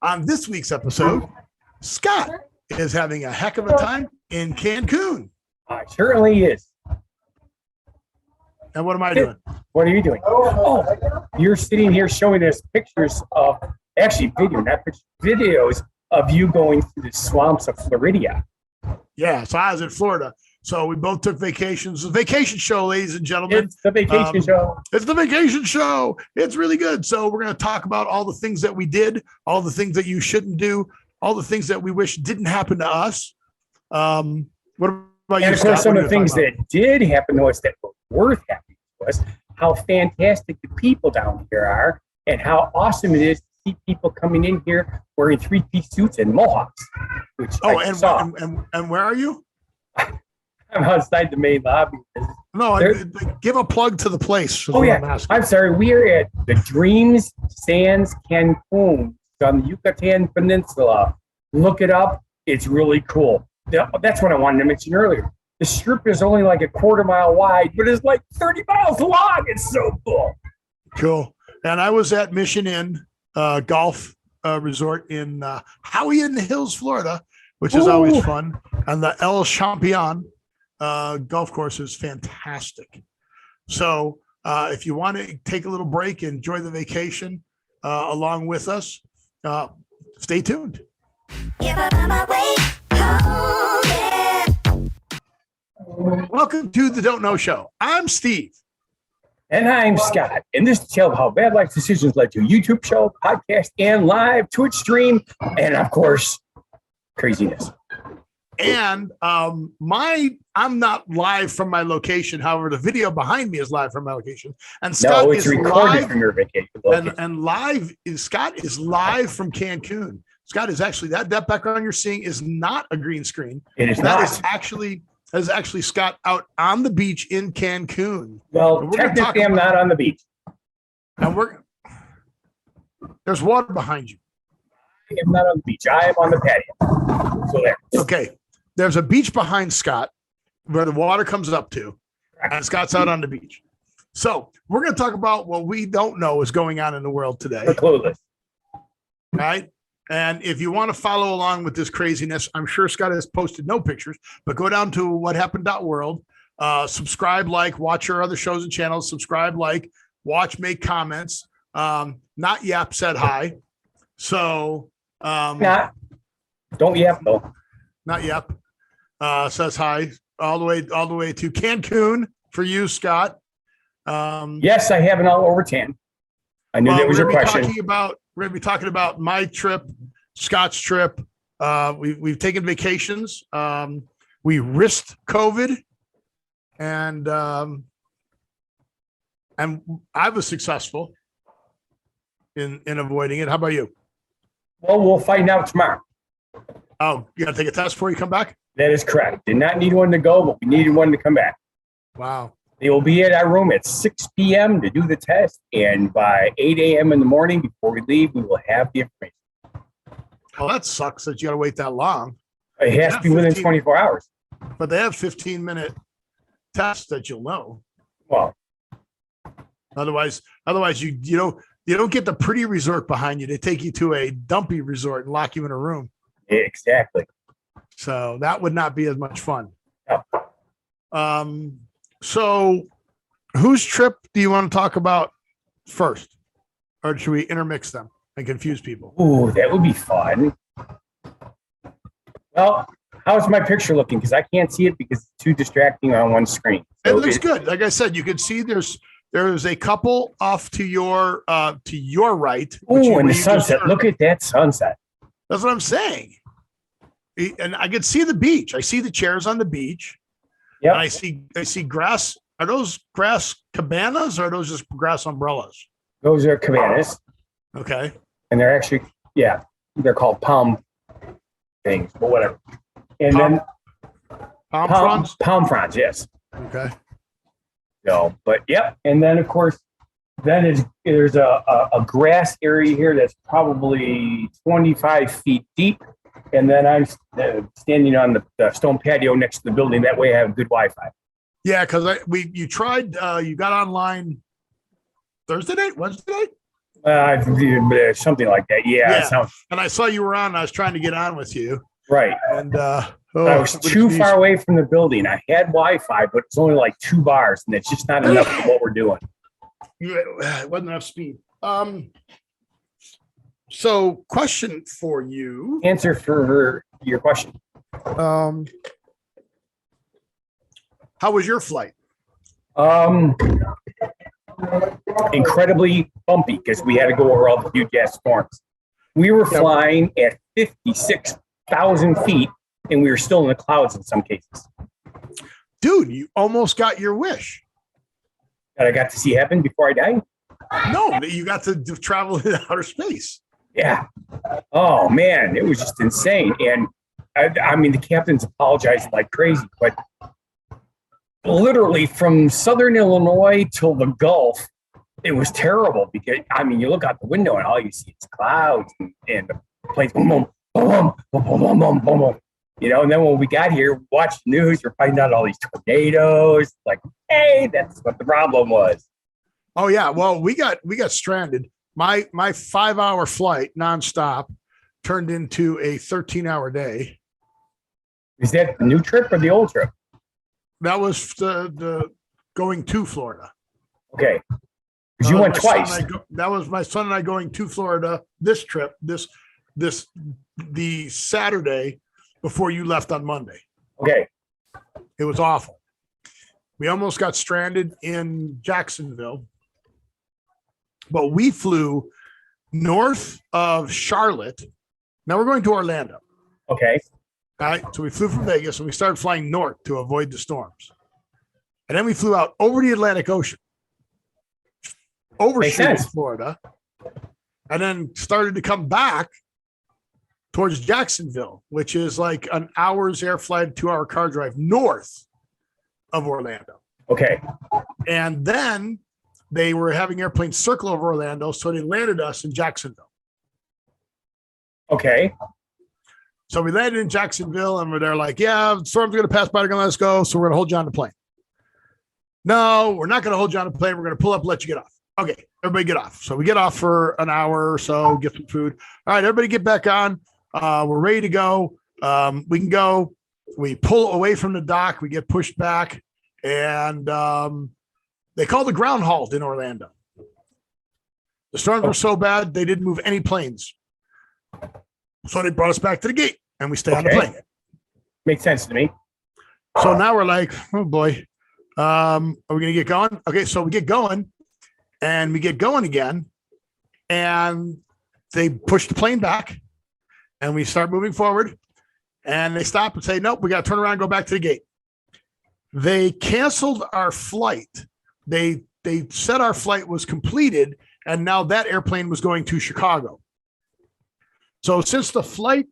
On this week's episode, Scott is having a heck of a time in Cancun. Certainly is. And what am I doing? What are you doing? Oh, you're sitting here showing us pictures of, actually not pictures, videos of you going through the swamps of Florida. Yeah, so I was in Florida. So we both took vacations. The vacation show, ladies and gentlemen. It's the vacation show. It's the vacation show. It's really good. So we're going to talk about all the things that we did, all the things that you shouldn't do, all the things that we wish didn't happen to us. What about you, And of Scott? course, some What of are you the things gonna talk that did happen to us that were worth happening to us, how fantastic the people down here are, and how awesome it is to see people coming in here wearing three-piece suits and mohawks. Which I saw. And where are you? I'm outside the main lobby. No, give a plug to the place. Oh, yeah. I'm sorry. We are at the Dreams Sands Cancun on the Yucatan Peninsula. Look it up. It's really cool. That's what I wanted to mention earlier. The strip is only like a quarter mile wide, but it's like 30 miles long. It's so cool. Cool. And I was at Mission Inn Golf Resort in Howie in the Hills, Florida, which is always fun. And the El Champion golf course is fantastic. So if you want to take a little break, enjoy the vacation along with us, stay tuned. Welcome to the Don't Know Show. I'm Steve. And I'm Scott. And this is a tale of how bad life decisions led to a YouTube show, podcast, and live Twitch stream, and of course, craziness. And I'm not live from my location. However, the video behind me is live from my location. And Scott it's is recorded live from your vacation. And Scott is live from Cancun. Scott is actually that background you're seeing is not a green screen. It is that not. Is actually Scott out on the beach in Cancun. Well, technically, I'm not on the beach. And there's water behind you. I am not on the beach. I am on the patio. So there. Okay. There's a beach behind Scott where the water comes up to, and Scott's out on the beach. So we're going to talk about what we don't know is going on in the world today. We're clueless. Right? And if you want to follow along with this craziness, I'm sure Scott has posted no pictures, but go down to whathappened.world, subscribe, like, watch our other shows and channels, subscribe, like, watch, make comments. Not Yap said hi. So don't yap though. Not Yap. Says hi all the way to Cancun for you, Scott. Yes, I have an all over tan. I knew that was your question. We're going to be talking about my trip, Scott's trip. We've taken vacations. We risked COVID, and I was successful in avoiding it. How about you? Well, we'll find out tomorrow. Oh, you got to take a test before you come back? That is correct. Did not need one to go, but we needed one to come back. Wow. They will be at our room at 6 p.m. to do the test. And by 8 a.m. in the morning, before we leave, we will have the information. Well, that sucks that you got to wait that long. It has to be within 24 hours. But they have 15-minute tests that you'll know. Well, otherwise you don't get the pretty resort behind you. They take you to a dumpy resort and lock you in a room. Exactly. So that would not be as much fun. Yeah. So whose trip do you want to talk about first? Or should we intermix them and confuse people? Ooh, that would be fun. Well, how's my picture looking? Because I can't see it because it's too distracting on one screen. So it looks good. Like I said, you can see there's a couple off to your right. Oh, and the sunset. Look at that sunset. That's what I'm saying. And I can see the beach. I see the chairs on the beach. Yeah. I see grass. Are those grass cabanas or are those just grass umbrellas? Those are cabanas. Okay. And they're actually, they're called palm things, but whatever. And palm fronds? Palm fronds, yes. Okay. So, but yep. And then of course, there's a grass area here that's probably 25 feet deep. And then I'm standing on the stone patio next to the building. That way I have good Wi-Fi. Yeah, because you got online Thursday night, Wednesday night? Something like that. Yeah, it Yeah. sounds And I saw you were on. I was trying to get on with you. right. And I was too far away from the building. I had Wi-Fi, but it's only like 2 bars, and it's just not enough for what we're doing. It wasn't enough speed. So question for you. Answer for your question. How was your flight? Incredibly bumpy because we had to go over all the huge ass storms. We were flying at 56,000 feet, and we were still in the clouds in some cases. Dude, you almost got your wish. That I got to see happen before I died. No, you got to travel in outer space. Yeah. Oh man, it was just insane. And I mean, the captains apologized like crazy, but literally from Southern Illinois till the Gulf, it was terrible because I mean, you look out the window and all you see is clouds and the planes, boom, boom, boom, boom, boom, boom, boom, boom, boom. You know, and then when we got here, watched the news, we're finding out all these tornadoes. Like, hey, that's what the problem was. Oh yeah, well, we got stranded. My 5-hour flight nonstop turned into a 13-hour day. Is that the new trip or the old trip? That was the going to Florida. Okay, because you went twice. That was my son and I going to Florida. This trip, the Saturday before you left on Monday. Okay, it was awful. We almost got stranded in Jacksonville. But we flew north of Charlotte. Now we're going to Orlando. Okay. All right. So we flew from Vegas and we started flying north to avoid the storms. And then we flew out over the Atlantic Ocean, overshooting Florida, and then started to come back towards Jacksonville, which is like an hour's air flight, 2-hour car drive north of Orlando. Okay. And then they were having airplanes circle over Orlando, so they landed us in Jacksonville. Okay. So we landed in Jacksonville, and they're like, yeah, the storm's going to pass by. They're going to let us go, so we're going to hold you on the plane. No, we're not going to hold you on the plane. We're going to pull up and let you get off. Okay, everybody get off. So we get off for an hour or so, get some food. All right, everybody get back on. We're ready to go. We can go. We pull away from the dock. We get pushed back, and they called the ground halt in Orlando. The storms were so bad, they didn't move any planes. So they brought us back to the gate, and we stayed on the plane. Makes sense to me. So now we're like, oh, boy. Are we going to get going? Okay, so we get going, and we get going again, and they push the plane back, and we start moving forward, and they stop and say, nope, we got to turn around and go back to the gate. They canceled our flight. They said our flight was completed, and now that airplane was going to Chicago. So since the flight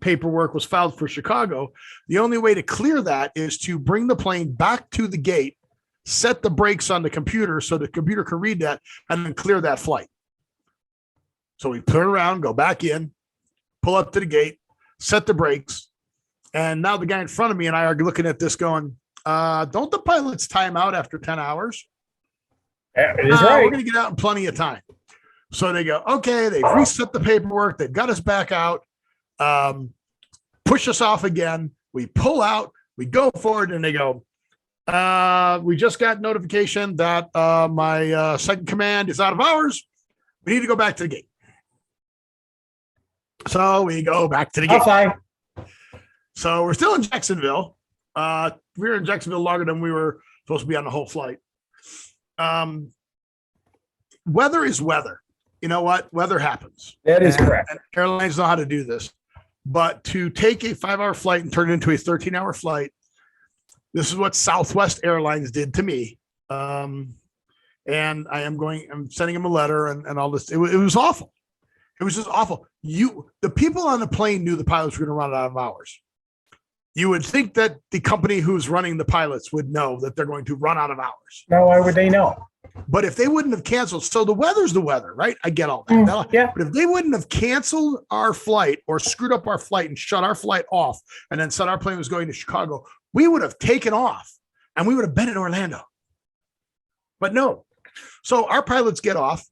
paperwork was filed for Chicago, the only way to clear that is to bring the plane back to the gate, set the brakes on the computer so the computer can read that, and then clear that flight. So we turn around, go back in, pull up to the gate, set the brakes, and now the guy in front of me and I are looking at this going, don't the pilots time out after 10 hours? It is right. We're going to get out in plenty of time. So they go, okay, they've reset the paperwork. They've got us back out, push us off again. We pull out, we go forward, and they go, we just got notification that my second command is out of hours. We need to go back to the gate. So we go back to the gate. Okay. So we're still in Jacksonville. We were in Jacksonville longer than we were supposed to be on the whole flight. Weather is weather. You know what? Weather happens. That is correct. And airlines know how to do this. But to take a 5-hour flight and turn it into a 13-hour flight, this is what Southwest Airlines did to me. And I'm sending them a letter and all this. It was awful. It was just awful. The people on the plane knew the pilots were going to run out of hours. You would think that the company who's running the pilots would know that they're going to run out of hours. No, why would they know? But if they wouldn't have canceled, so the weather's the weather, right? I get all that. Yeah. But if they wouldn't have canceled our flight or screwed up our flight and shut our flight off and then said our plane was going to Chicago, we would have taken off and we would have been in Orlando. But no. So our pilots get off.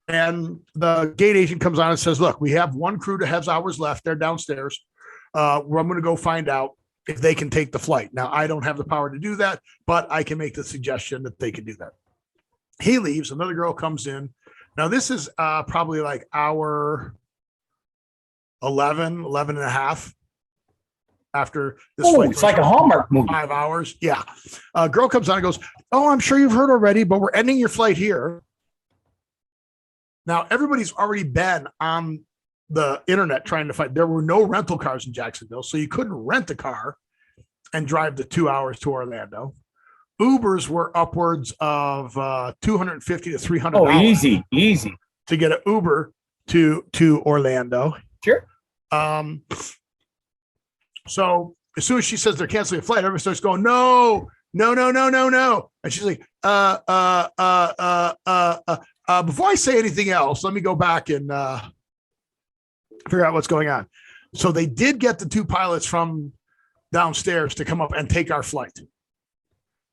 And the gate agent comes on and says, look, we have one crew that has hours left. They're downstairs. I'm going to go find out if they can take the flight. Now, I don't have the power to do that, but I can make the suggestion that they can do that. He leaves. Another girl comes in. Now, this is probably like hour 11 and a half after this flight. It's like a Hallmark movie. 5 hours. Yeah. A girl comes on and goes, oh, I'm sure you've heard already, but we're ending your flight here. Now, everybody's already been on the internet trying to find. There were no rental cars in Jacksonville, so you couldn't rent a car and drive the 2 hours to Orlando. Ubers were upwards of $250 to $300. Oh, easy to get an Uber to Orlando. Sure. So as soon as she says they're canceling a flight, everybody starts going, no. And she's like, before I say anything else, let me go back and figure out what's going on. So they did get the 2 pilots from downstairs to come up and take our flight.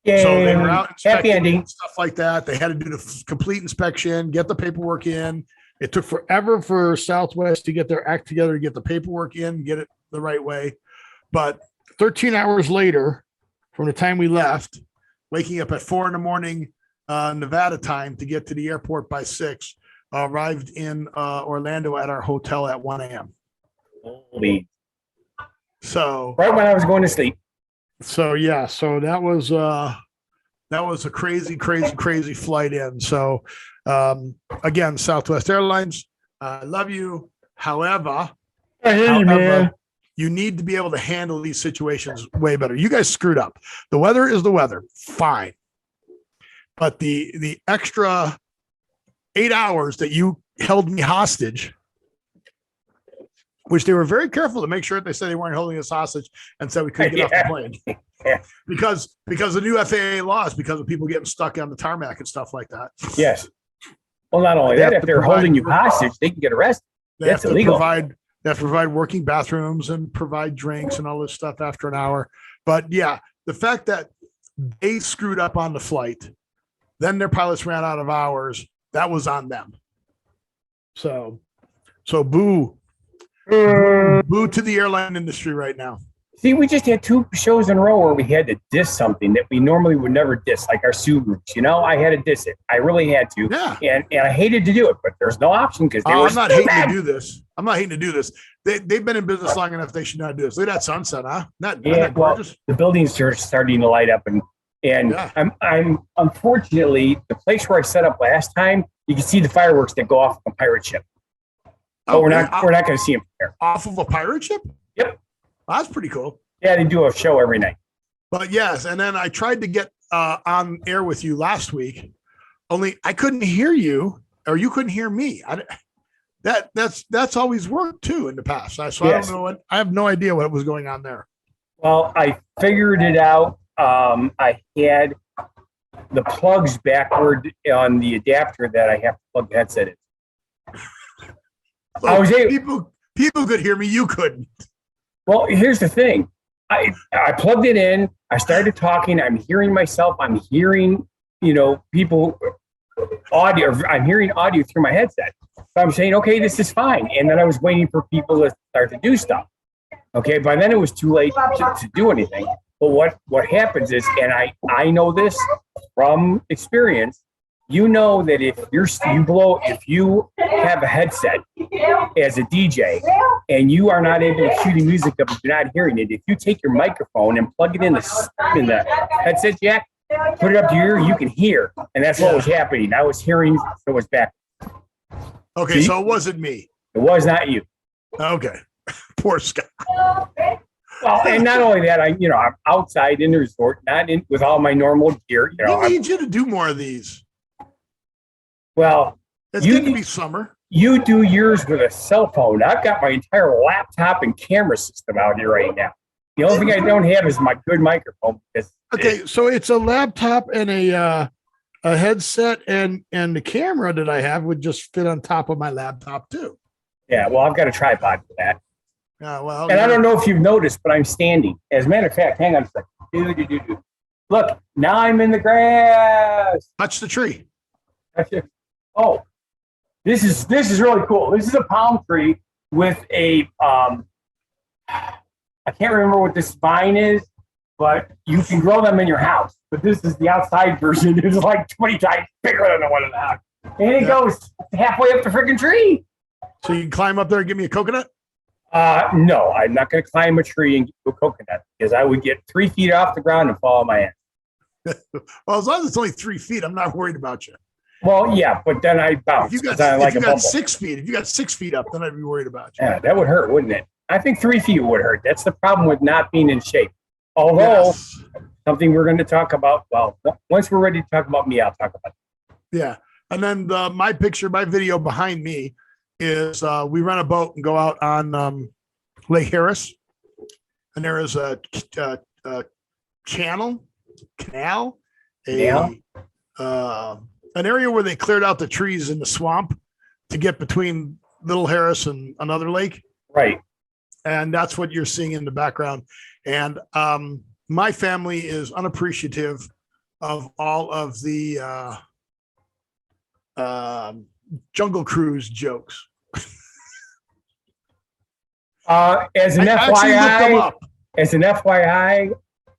Yay. So they were out Happy ending. stuff like that. They had to do the complete inspection, get the paperwork in. It took forever for Southwest to get their act together, to get the paperwork in, get it the right way. But 13 hours later, from the time we left, waking up at 4 a.m. Nevada time to get to the airport by 6, arrived in Orlando at our hotel at 1 a.m. Holy. So right when I was going to sleep. So yeah, so that was a crazy flight in. So again, Southwest Airlines, I love you. However, you need to be able to handle these situations way better. You guys screwed up. The weather is the weather, fine, but the extra 8 hours that you held me hostage, which they were very careful to make sure that they said they weren't holding us hostage and said we couldn't get off the plane because the new FAA laws, because of people getting stuck on the tarmac and stuff like that. Yes. Well, not only that, if they're holding you hostage, they can get arrested. That's illegal. They have to provide working bathrooms and provide drinks and all this stuff after an hour. But yeah, the fact that they screwed up on the flight, then their pilots ran out of hours, that was on them. So boo to the airline industry right now. See, we just had 2 shows in a row where we had to diss something that we normally would never diss, like our Subarus. I had to diss it. I really had to. Yeah. And I hated to do it, but there's no option because I'm not hating to do this. They've been in business long enough. They should not do this. Look at that sunset, huh? Not gorgeous? Well, the buildings are starting to light up, and yeah. I'm unfortunately, the place where I set up last time, you can see the fireworks that go off a pirate ship. But we're not going to see them here. Off of a pirate ship? Yep. That's pretty cool. Yeah, they do a show every night. But yes, and then I tried to get on air with you last week, only I couldn't hear you, or you couldn't hear me. That's always worked too in the past. So yes. I don't know I have no idea what was going on there. Well, I figured it out. I had the plugs backward on the adapter that I have to plug the headset in. So I was able, people could hear me, you couldn't. Well, here's the thing. I plugged it in. I started talking. I'm hearing myself. I'm hearing, people audio. I'm hearing audio through my headset. So I'm saying, okay, this is fine. And then I was waiting for people to start to do stuff. Okay, by then it was too late to do anything. But what happens is, and I know this from experience, that if you have a headset as a DJ and you are not able to cue the music up if you're not hearing it, if you take your microphone and plug it in the headset jack, put it up to your ear, you can hear. And that's what was happening. I was hearing, it was back. Okay, so it wasn't me. It was not you. Okay. Poor Scott. Well, and not only that, I'm outside in the resort, not in with all my normal gear. I need you to do more of these. Well, it's going to be summer. You do yours with a cell phone. I've got my entire laptop and camera system out here right now. The only thing I don't have is my good microphone. So it's a laptop and a headset and the camera that I have would just fit on top of my laptop too. Yeah, well, I've got a tripod for that. Well, and I don't know if you've noticed, but I'm standing. As a matter of fact, hang on a second. Look, now I'm in the grass. Touch the tree. Oh, This is really cool. This is a palm tree with a I can't remember what this vine is, but you can grow them in your house. But this is the outside version. It's like 20 times bigger than the one in the house. And it goes halfway up the freaking tree. So you can climb up there and give me a coconut? No, I'm not going to climb a tree and get a coconut because I would get 3 feet off the ground and fall on my ass. Well, as long as it's only 3 feet, I'm not worried about you. Well, yeah, but then I bounce. If you got, like if you got 6 feet, if you got 6 feet up, then I'd be worried about you. Yeah, that would hurt, wouldn't it? I think 3 feet would hurt. That's the problem with not being in shape. Although something we're going to talk about. Well, once we're ready to talk about me, I'll talk about it. Yeah. And then my video behind me is we rent a boat and go out on Lake Harris. And there is a canal, an area where they cleared out the trees in the swamp to get between Little Harris and another lake. Right. And that's what you're seeing in the background. And my family is unappreciative of all of the Jungle Cruise jokes. As an FYI,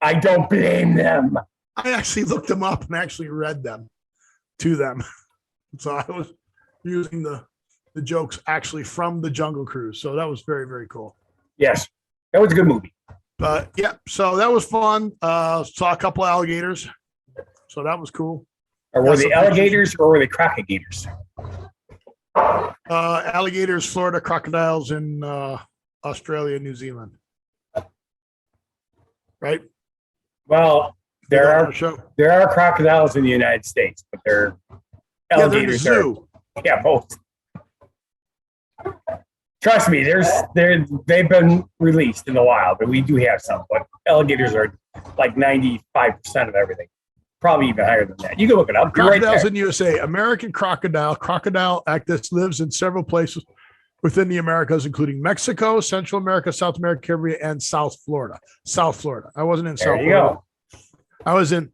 I don't blame them. I actually looked them up and actually read them to them. So I was using the jokes actually from the Jungle Cruise. So that was very, very cool. Yes, that was a good movie. But yeah, so that was fun. Saw a couple of alligators. So that was cool. Or were they alligators or were they crocodiles? Alligators, Florida, crocodiles in Australia, New Zealand. Right? Well, there are crocodiles in the United States, but they're alligators. They're in the zoo. Yeah, both. Trust me, they've been released in the wild, but we do have some. But alligators are like 95% of everything. Probably even higher than that. You can look it up. Crocodiles in USA. American crocodile, Crocodile actus, lives in several places within the Americas, including Mexico, Central America, South America, Caribbean, and South Florida. South Florida. I wasn't in South Florida. I was in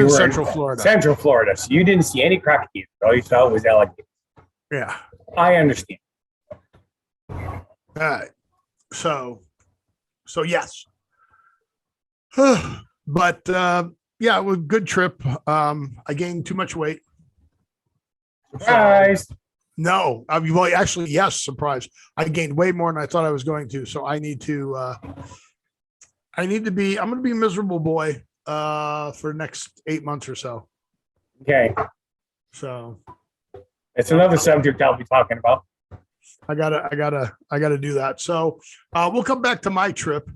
Central Florida. Central Florida. So you didn't see any crocodiles. All you saw was alligators. Yeah. I understand. All right. So yes. But yeah, it was a good trip. I gained too much weight. Surprise. No, well, actually, yes, surprise. I gained way more than I thought I was going to. So I'm going to be a miserable boy for the next 8 months or so. Okay. So it's another subject I'll be talking about. I gotta do that. So we'll come back to my trip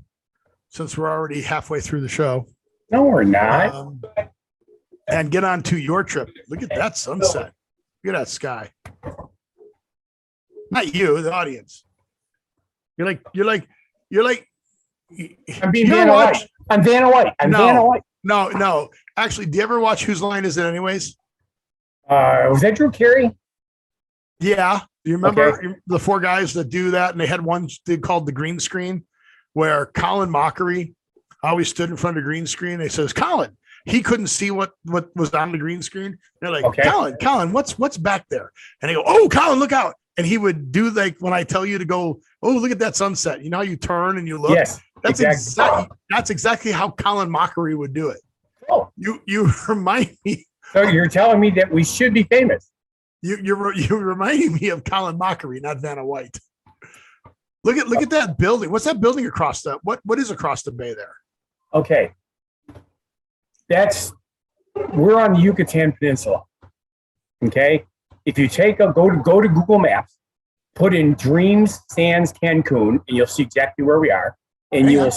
since we're already halfway through the show. No, we're not. And get on to your trip. Look at that sunset. Look at that sky. Not you, the audience. You're like. I'm being Vanna White. I'm Vanna White. Vanna White. No. Actually, do you ever watch Whose Line Is It Anyways? Was that Drew Carey? Yeah. Do you remember the 4 guys that do that? And they had one they called the green screen, where Colin Mockery always stood in front of the green screen. They says, Colin, he couldn't see what was on the green screen. They're like, Colin, what's back there? And they go, oh, Colin, look out. And he would do like when I tell you to go, oh, look at that sunset. You know how you turn and you look? Yes. That's exactly how Colin Mockery would do it. Oh. You remind me. So you're telling me that we should be famous. You're reminding me of Colin Mockery, not Vanna White. Look at that building. What's that building across the what is across the bay there? Okay. We're on the Yucatan Peninsula. Okay. If you go to Google Maps, put in Dreams Sands Cancun, and you'll see exactly where we are. And you'll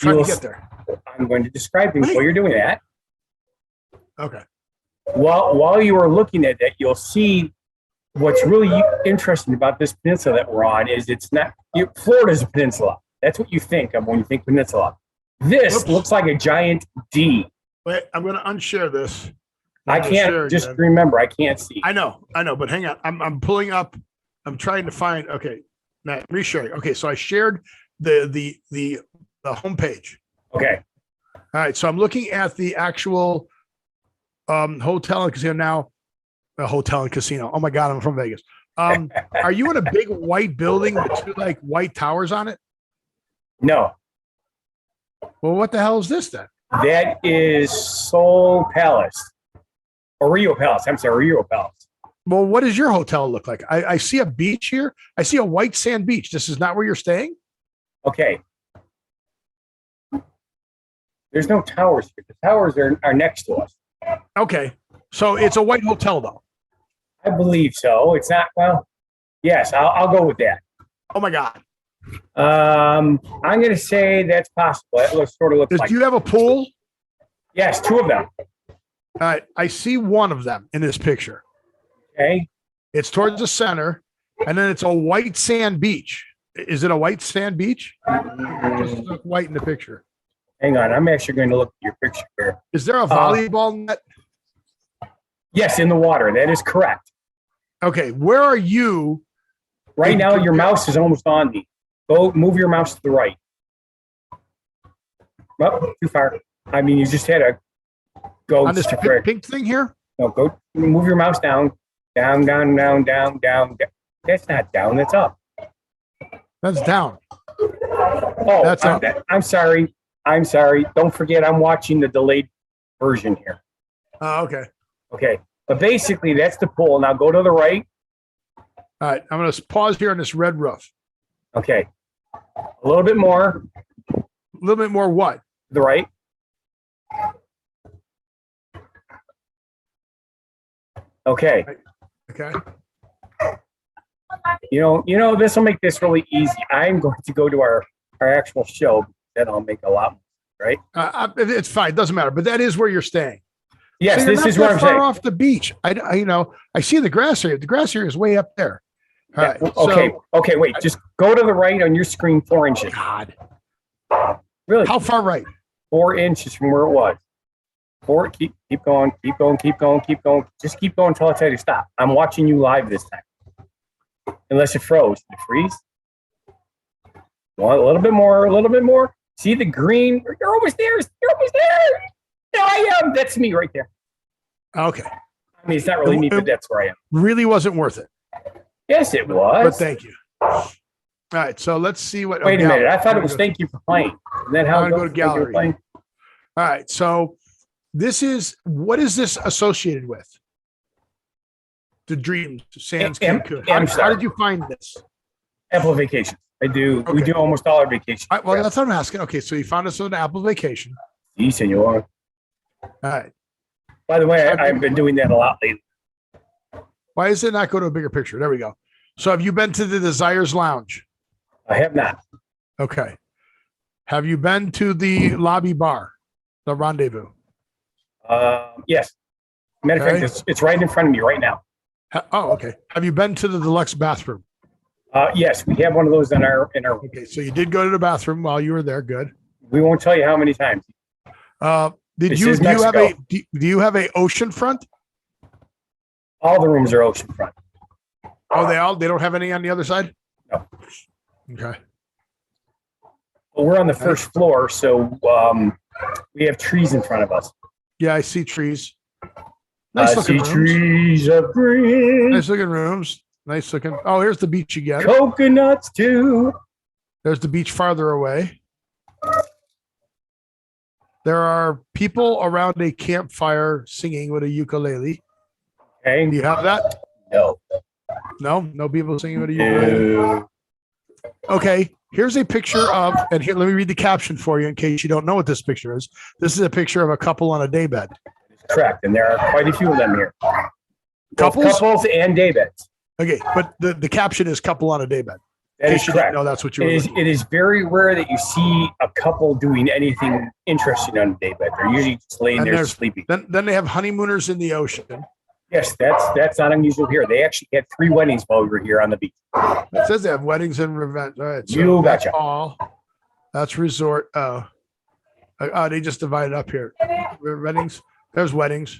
get there. I'm going to describe things while you're doing that. Okay. While you are looking at that, you'll see what's really interesting about this peninsula that we're on is it's not Florida's a peninsula. That's what you think of when you think peninsula. This looks like a giant D. Wait, I'm going to unshare this. I can't just remember. I can't see. I know, but hang on. I'm pulling up. I'm trying to find. Okay, now resharing. Okay, so I shared the homepage. Okay. All right. So I'm looking at the actual hotel and casino now. A hotel and casino. Oh my God, I'm from Vegas. Are you in a big white building with two like white towers on it? No, Well, what the hell is this then? that is Seoul Palace. Or Rio Palace. I'm sorry, Rio Palace. Well, what does your hotel look like? I see a beach here. I see a white sand beach. This is not where you're staying? Okay. There's no towers here. The towers are next to us. Okay. So it's a white hotel though. I believe so. It's not, well, yes, I'll go with that. Oh my God. I'm going to say that's possible. It sort of looks like. Do you have a pool? Yes, two of them. All right. I see one of them in this picture. Okay. It's towards the center, and then it's a white sand beach. Is it a white sand beach? Just look white in the picture. Hang on. I'm actually going to look at your picture here. Is there a volleyball net? Yes, in the water. That is correct. Okay. Where are you? Right now, your mouse is almost on me. Go move your mouse to the right. Oh, too far. I mean, you just had a go. On this pink thing here? No, go move your mouse down. Down, down, down, down, down. That's not down. That's up. That's down. Oh, that's up. I'm sorry. I'm sorry. Don't forget, I'm watching the delayed version here. Oh, okay. Okay. But basically, that's the pool. Now go to the right. All right. I'm going to pause here on this red roof. Okay. A little bit more. A little bit more what? To the right. Okay. Okay. You know, this will make this really easy. I'm going to go to our actual show. Then I'll make a lot more, right? It's fine. It doesn't matter. But that is where you're staying. Yes, so this is where I'm far saying. Off the beach. I see the grass area. The grass area is way up there. All right. Okay. So, okay. Wait. Just go to the right on your screen. 4 inches. God. Really? How far right? 4 inches from where it was. Keep going. Keep going. Keep going. Keep going. Just keep going until I tell you to stop. I'm watching you live this time. Unless it froze. Did it freeze? Well, a little bit more. A little bit more. See the green? You're almost there. You're almost there. There I am. That's me right there. Okay. I mean, it's not really me, but that's where I am. Really wasn't worth it. Yes, it was. But thank you. All right. So let's see what. Wait a minute. I thought it was thank you for playing. And then how I'm going to go to gallery. All right. So what is this associated with? The Dreams Sands Cancun. How did you find this? Apple Vacations. I do. Okay. We do almost all our vacations. Right, well, that's what I'm asking. Okay, so you found us on Apple Vacation. Si, senor. All right. By the way, I've been doing that a lot lately. Why does it not go to a bigger picture? There we go. So have you been to the Desires Lounge? I have not. Okay. Have you been to the lobby bar, the Rendezvous? Yes. Matter of fact, it's right in front of me right now. Okay. Have you been to the deluxe bathroom? Yes, we have one of those in our. Okay, so you did go to the bathroom while you were there. Good. We won't tell you how many times. Do you have a ocean front? All the rooms are oceanfront. Oh, they don't have any on the other side? No. Okay. Well, we're on the first floor, so we have trees in front of us. Yeah, I see trees. Nice looking rooms. Trees of green. Nice looking rooms. Nice looking. Oh, here's the beach again. Coconuts too. There's the beach farther away. There are people around a campfire singing with a ukulele. Okay. Do you have that? No. No people singing with a ukulele. No. Okay. Here's a picture of, and here, let me read the caption for you in case you don't know what this picture is. This is a picture of a couple on a daybed. Correct. And there are quite a few of them here. Couples and daybeds. Okay, but the caption is couple on a daybed. That is correct. No, that's what you were It is very rare that you see a couple doing anything interesting on a daybed. They're usually just laying there sleeping. Then they have honeymooners in the ocean. Yes, that's not unusual here. They actually had 3 weddings while we were here on the beach. It says they have weddings and revenge. All right, so you that's betcha. all. That's resort. Oh, they just divided up here. Weddings. There's weddings.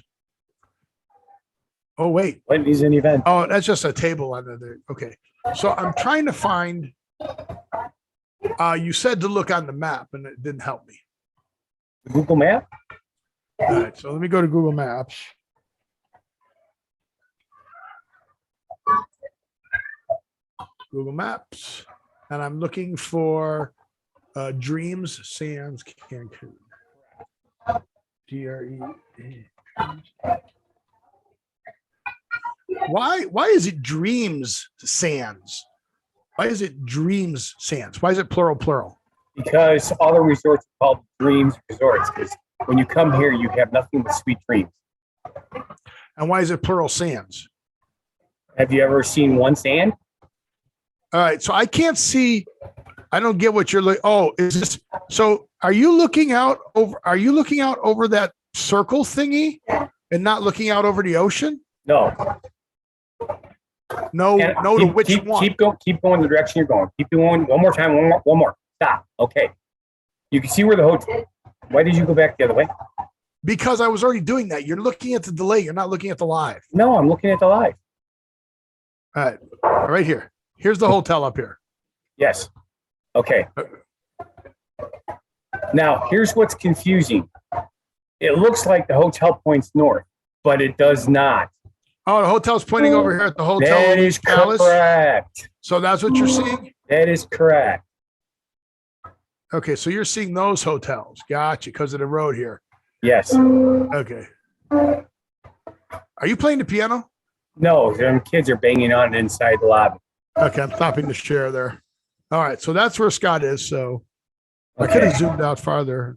Oh, wait. Weddings and event. Oh, that's just a table under there. Okay. So I'm trying to find, you said to look on the map and it didn't help me. Google Map? All right. So let me go to Google Maps. Google Maps, and I'm looking for Dreams Sands Cancun. DRE. Why is it Dreams Sands? Why is it Dreams Sands? Why is it plural? Because all the resorts are called Dreams Resorts. Because when you come here, you have nothing but sweet dreams. And why is it plural sands? Have you ever seen one sand? All right, so I can't see. I don't get what you're looking. Oh, is this? So are you looking out over? Are you looking out over that circle thingy and not looking out over the ocean? No. No, to which one? Keep going the direction you're going. Keep going. One more time. One more. Stop. Okay. You can see where the hotel. Why did you go back the other way? Because I was already doing that. You're looking at the delay. You're not looking at the live. No, I'm looking at the live. All right. Right here. Here's the hotel up here. Yes. Okay. Now, here's what's confusing. It looks like the hotel points north, but it does not. Oh, the hotel's pointing over here at the hotel. That is correct. So that's what you're seeing? That is correct. Okay, so you're seeing those hotels. Gotcha, because of the road here. Yes. Okay. Are you playing the piano? No, them kids are banging on inside the lobby. Okay, I'm stopping the share there. All right, so that's where Scott is. So I could have zoomed out farther.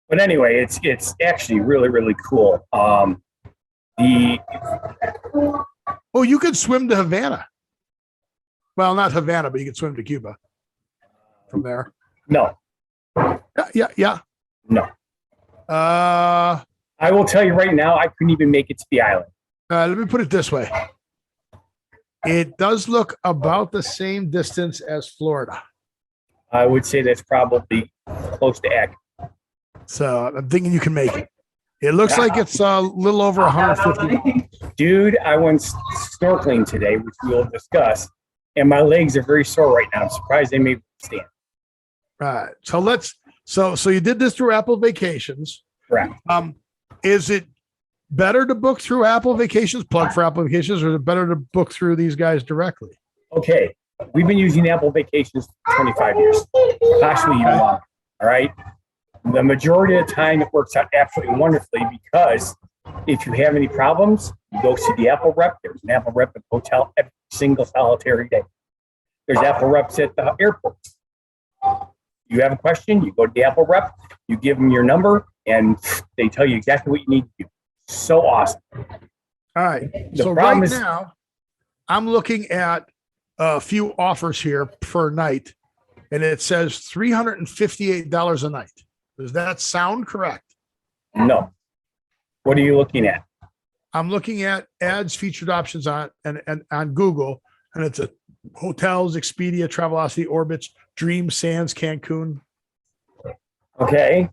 But anyway, it's actually really, really cool. You could swim to Havana. Well, not Havana, but you could swim to Cuba from there. No. Yeah. No. I will tell you right now, I couldn't even make it to the island. Let me put it this way. It does look about the same distance as Florida. I would say that's probably close to accurate. So I'm thinking you can make it. It looks like it's a little over 150. Dude, I went snorkeling today, which we'll discuss, and my legs are very sore right now. I'm surprised they may stand. Right. So you did this through Apple Vacations. Correct. Is it better to book through Apple Vacations, plug for Apple Vacations, or is it better to book through these guys directly? Okay. We've been using Apple Vacations for 25 years, possibly even longer. All right. The majority of the time, it works out absolutely wonderfully because if you have any problems, you go see the Apple rep. There's an Apple rep at the hotel every single solitary day. There's Apple reps at the airport. You have a question, you go to the Apple rep, you give them your number, and they tell you exactly what you need to do. So awesome. All right. So right now, I'm looking at a few offers here per night, and it says $358 a night. Does that sound correct? No. What are you looking at? I'm looking at ads, featured options on Google, and it's a hotels, Expedia, Travelocity, Orbitz, Dreams Sands Cancun. Okay.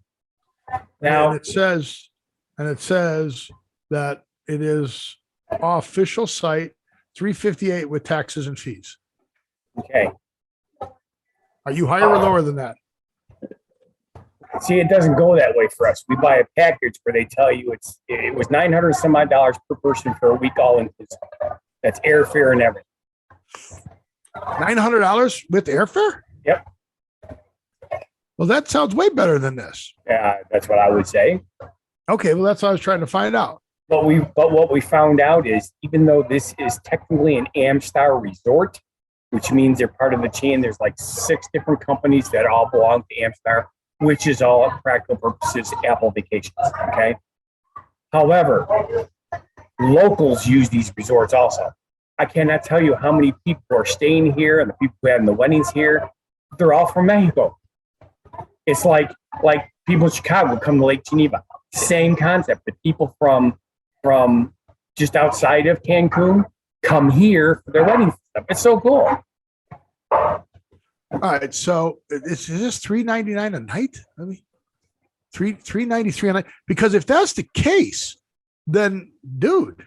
Now and it says that it is official site $358 with taxes and fees. Okay. Are you higher or lower than that? See, it doesn't go that way for us. We buy a package where they tell you it was $900 some odd dollars per person for a week all inclusive. That's airfare and everything. $900 with airfare? Yep. Well, that sounds way better than this. Yeah, that's what I would say. Okay, well, that's what I was trying to find out. But what we found out is even though this is technically an Amstar resort, which means they're part of the chain, there's like 6 different companies that all belong to Amstar, which is all at practical purposes Apple Vacations. Okay. However, locals use these resorts also. I cannot tell you how many people are staying here and the people who are having the weddings here. They're all from Mexico. It's like people in Chicago come to Lake Geneva. Same concept. The people from just outside of Cancun come here for their weddings stuff. It's so cool. All right, so is this $399 a night? I mean, $393 a night. Because if that's the case, then dude.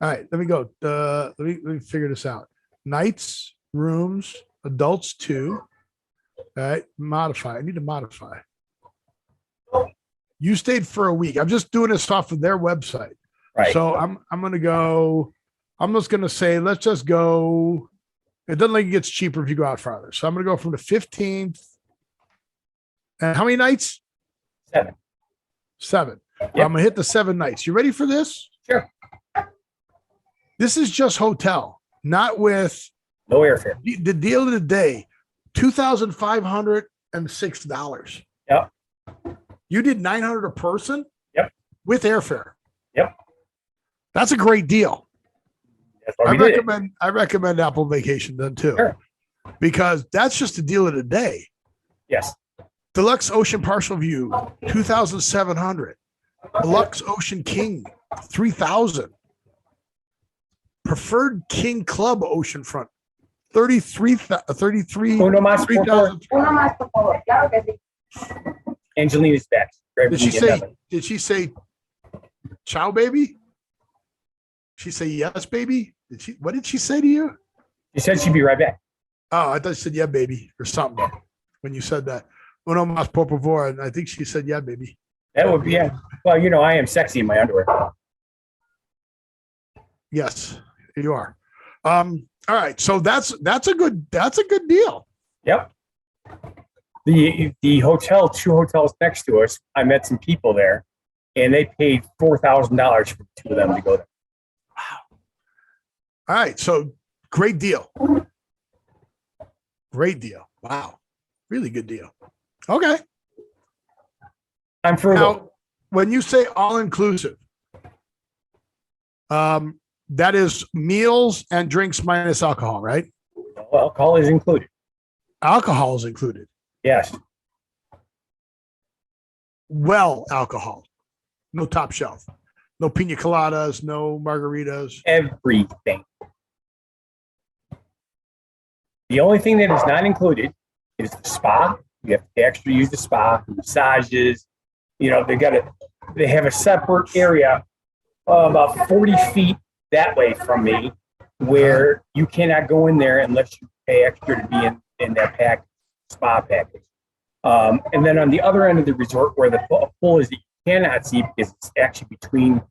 All right, let me go. Let me figure this out. Nights, rooms, adults 2. All right, modify. I need to modify. You stayed for a week. I'm just doing this off of their website. Right. So I'm gonna go I'm just going to say, let's just go. It doesn't like it gets cheaper if you go out farther. So I'm going to go from the 15th. And how many nights? 7. 7. Yep. I'm going to hit the 7 nights. You ready for this? Sure. This is just hotel, not with no airfare. The deal of the day, $2,506. Yep. You did $900 a person? Yep. With airfare. Yep. That's a great deal. That's what we did. I recommend Apple Vacation then too. Sure. Because that's just the deal of the day. Yes. Deluxe Ocean Partial View, $2,700. Deluxe Ocean King, $3,000. Preferred King Club Oceanfront, 33. Uno más, por favor. Angelina's back. Did she say ciao, baby? She say yes, baby? What did she say to you? She said she'd be right back. Oh, I thought she said yeah, baby, or something when you said that. Uno más, por favor. And I think she said yeah, baby. That would be, yeah. Well, you know, I am sexy in my underwear. Yes, you are. All right. So that's a good deal. Yep. The hotel, 2 hotels next to us, I met some people there, and they paid $4,000 for 2 of them to go there. Wow. All right. So great deal. Great deal. Wow. Really good deal. Okay. I'm frugal. Now, when you say all inclusive, that is meals and drinks minus alcohol, right? Well, alcohol is included. Alcohol is included. Yes. Well, alcohol. No top shelf. No pina coladas, no margaritas. Everything. The only thing that is not included is the spa. You have to actually use the spa, massages. You know, they have a separate area about 40 feet that way from me where you cannot go in there unless you pay extra to be in that spa package. And then on the other end of the resort where the pool is that you cannot see because it's actually between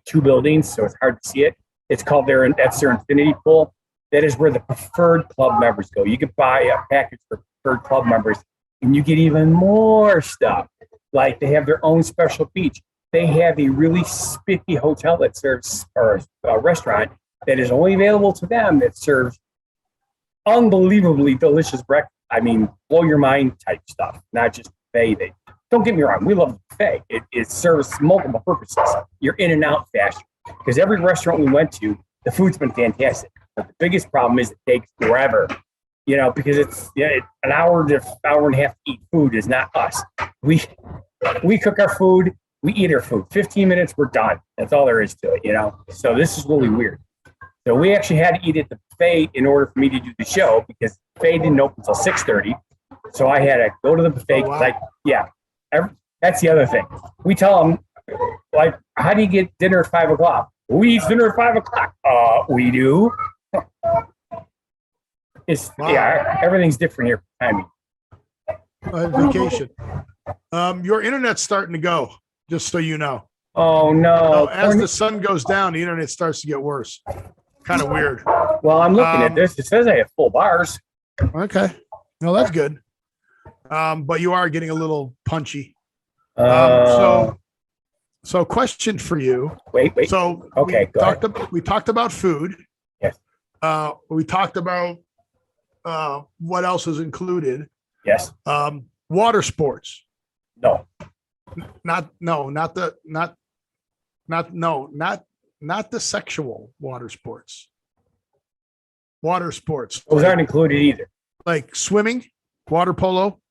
2 buildings, so it's hard to see it. It's called that's their infinity pool. That is where the preferred club members go. You can buy a package for preferred club members and you get even more stuff. Like they have their own special beach. They have a really spiffy hotel that serves, or a restaurant that is only available to them that serves unbelievably delicious breakfast. I mean, blow your mind type stuff, not just buffet. Don't get me wrong, we love the buffet. It serves multiple purposes. You're in and out faster because every restaurant we went to, the food's been fantastic. But the biggest problem is it takes forever, you know, because it's an hour to hour and a half to eat food is not us. We cook our food, we eat our food. 15 minutes, we're done. That's all there is to it, you know. So this is really weird. So we actually had to eat at the buffet in order for me to do the show because the buffet didn't open until 6:30. So I had to go to the buffet. Oh, wow. Like, yeah, that's the other thing. We tell them, like, how do you get dinner at 5 o'clock? We eat dinner at 5 o'clock. We do. Wow. Yeah, everything's different here for timing. Vacation. Your internet's starting to go, just so you know. Oh no. So as the sun goes down, the internet starts to get worse. Kind of weird. Well, I'm looking at this. It says I have full bars. Okay. No, that's good. But you are getting a little punchy. So question for you. Wait. So okay, we talked about food. Yes. We talked about what else is included. Yes. Water sports. No. Not the sexual water sports. Water sports. Those aren't included either. Like swimming, water polo.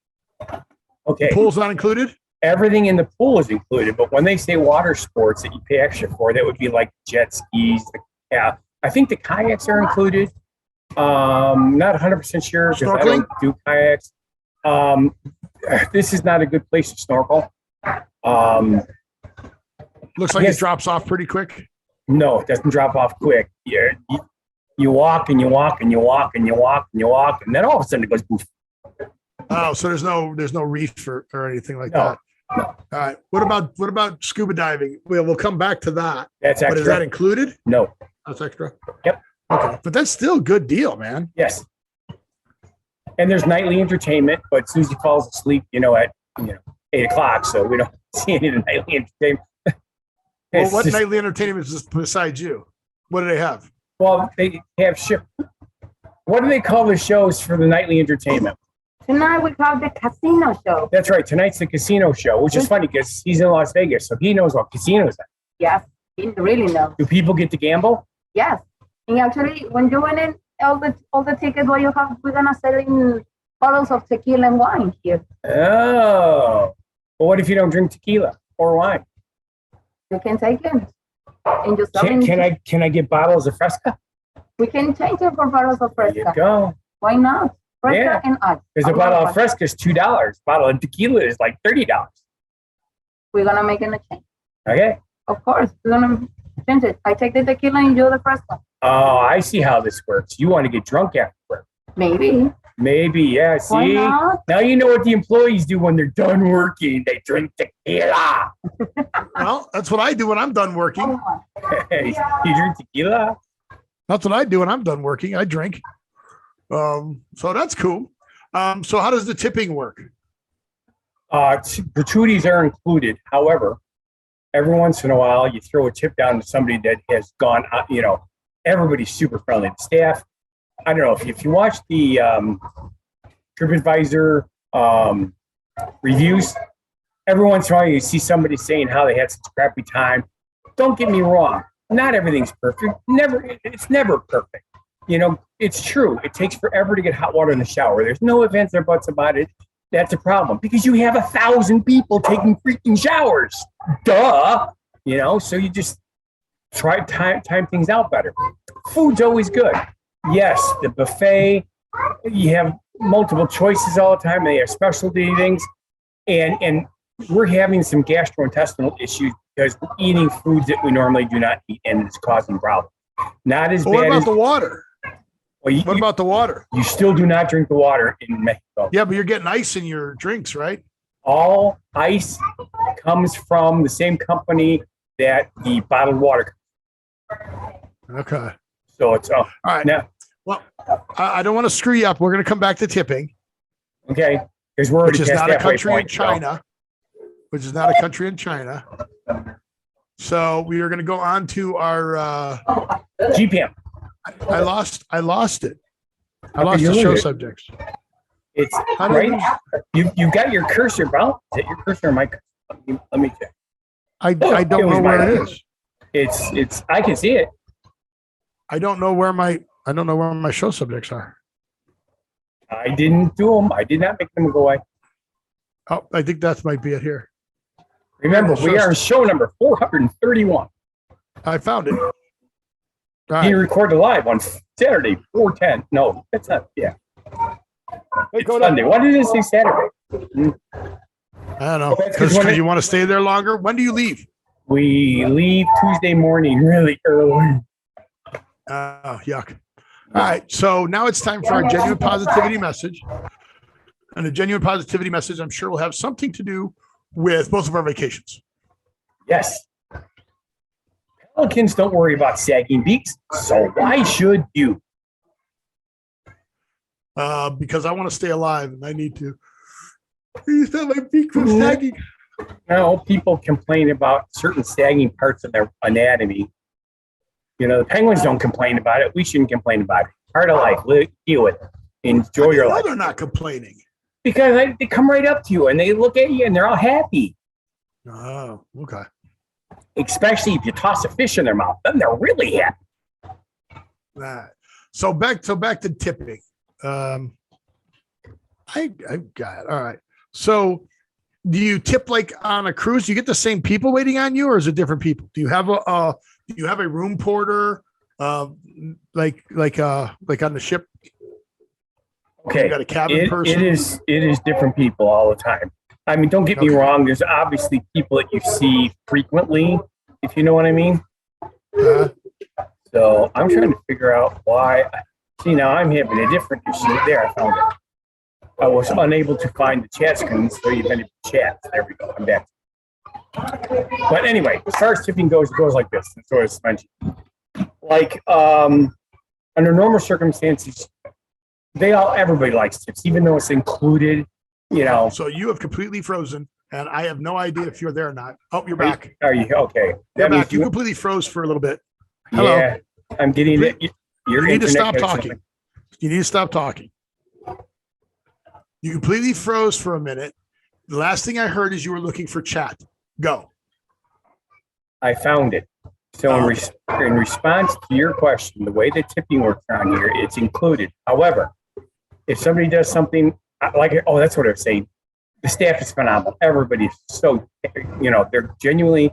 Okay. The pool's not included? Everything in the pool is included, but when they say water sports that you pay extra for, that would be like jet skis. I think the kayaks are included. Not 100% sure because I don't do kayaks. This is not a good place to snorkel. Looks like it drops off pretty quick. No, it doesn't drop off quick. You walk and you walk and you walk and you walk and you walk, and then all of a sudden it goes poof. Oh, so there's no reef or anything like that. No. All right. What about scuba diving? We'll come back to that. That's but extra. is that included? No. That's extra. Yep. Okay, but that's still a good deal, man. Yes. And there's nightly entertainment, but Susie falls asleep, at 8 o'clock, so we don't see any of the nightly entertainment. Well, what nightly entertainment is besides you? What do they have? Well, they have what do they call the shows for the nightly entertainment? Tonight we have the casino show. That's right. Tonight's the casino show, which is funny because he's in Las Vegas, so he knows what casinos are. Yes, he really knows. Do people get to gamble? Yes, and actually, when you win in all the tickets, what you have, we're gonna sell in bottles of tequila and wine here. Oh, well, what if you don't drink tequila or wine? You can take it and just can I get bottles of Fresca? We can change it for bottles of Fresca. There you go. Why not? Fresca and ice. Because a bottle of Fresca is $2. A bottle of tequila is like $30. We're gonna make it a change. Okay. Of course, we're gonna change it. I take the tequila and you the Fresca. Oh, I see how this works. You want to get drunk after work? Maybe, yeah. See, why not? Now you know what the employees do when they're done working. They drink tequila. Well, that's what I do when I'm done working. Hey, you drink tequila? That's what I do when I'm done working. I drink. So that's cool. So how does the tipping work? Gratuities are included. However, every once in a while, you throw a tip down to somebody that has gone, everybody's super friendly. The staff, I don't know, if you watch the TripAdvisor reviews, every once in a while you see somebody saying how they had such a crappy time. Don't get me wrong. Not everything's perfect. It's never perfect. It's true. It takes forever to get hot water in the shower. There's no ifs, ands, or buts about it. That's a problem because you have 1,000 people taking freaking showers. Duh. So you just try time things out better. Food's always good. Yes, the buffet, you have multiple choices all the time. They have specialty things. And we're having some gastrointestinal issues because we're eating foods that we normally do not eat, and it's causing problems. Not as bad What about as the water? Well, what about the water? You still do not drink the water in Mexico. Yeah, but you're getting ice in your drinks, right? All ice comes from the same company that the bottled water comes from. Okay. So it's all right. Now, well, I don't want to screw you up. We're going to come back to tipping. Okay. Because we're already which is past not a halfway country point, in China. Which is not a country in China. So we are going to go on to our GPM. I lost it. I lost the show subjects. It's right. You got your cursor, bro. Is it your cursor or my cursor? Let me check. I don't know where it is. It's I can see it. I don't know where my show subjects are. I didn't do them. I did not make them go away. Oh, I think that might be it here. Remember, we are on show number 431. I found it. He recorded live on Saturday, 410. No, that's not. Yeah. It's Sunday. Why did it say Saturday? I don't know. Because you want to stay there longer. When do you leave? We leave Tuesday morning really early. Oh, yuck. All right. So now it's time for our genuine positivity message. And the genuine positivity message, I'm sure, will have something to do with both of our vacations. Yes. Pelicans don't worry about sagging beaks, so why should you? Because I want to stay alive and I need to. You said my beak from sagging. No, people complain about certain sagging parts of their anatomy. The penguins don't complain about it. We shouldn't complain about it. Part of life. Deal with it. Enjoy your life. They're not complaining. Because they come right up to you and they look at you and they're all happy. Oh, okay. Especially if you toss a fish in their mouth, then they're really happy. Right. So back to tipping. I got it. All right. So do you tip like on a cruise? Do you get the same people waiting on you, or is it different people? Do you have a room porter? Like on the ship? Okay. You got a cabin person? It is different people all the time. I mean, don't get me wrong. There's obviously people that you see frequently, if you know what I mean. So I'm trying to figure out why. See, now I'm having a different issue. There, I found it. I was unable to find the chat screen, so you've been in chat. There we go. I'm back. But anyway, as far as tipping goes, it goes like this. That's what I was mentioning. like under normal circumstances, everybody likes tips, even though it's included. You know. So you have completely frozen, and I have no idea if you're there or not. Oh, you're back. Are you okay? You're back. You completely froze for a little bit. Hello. Yeah, I'm getting it. You need to stop talking. You need to stop talking. You completely froze for a minute. The last thing I heard is you were looking for chat. Go. I found it. So in response to your question, the way the tipping works around here, it's included. However, if somebody does something like, that's what I was saying. The staff is phenomenal. Everybody's so, they're genuinely,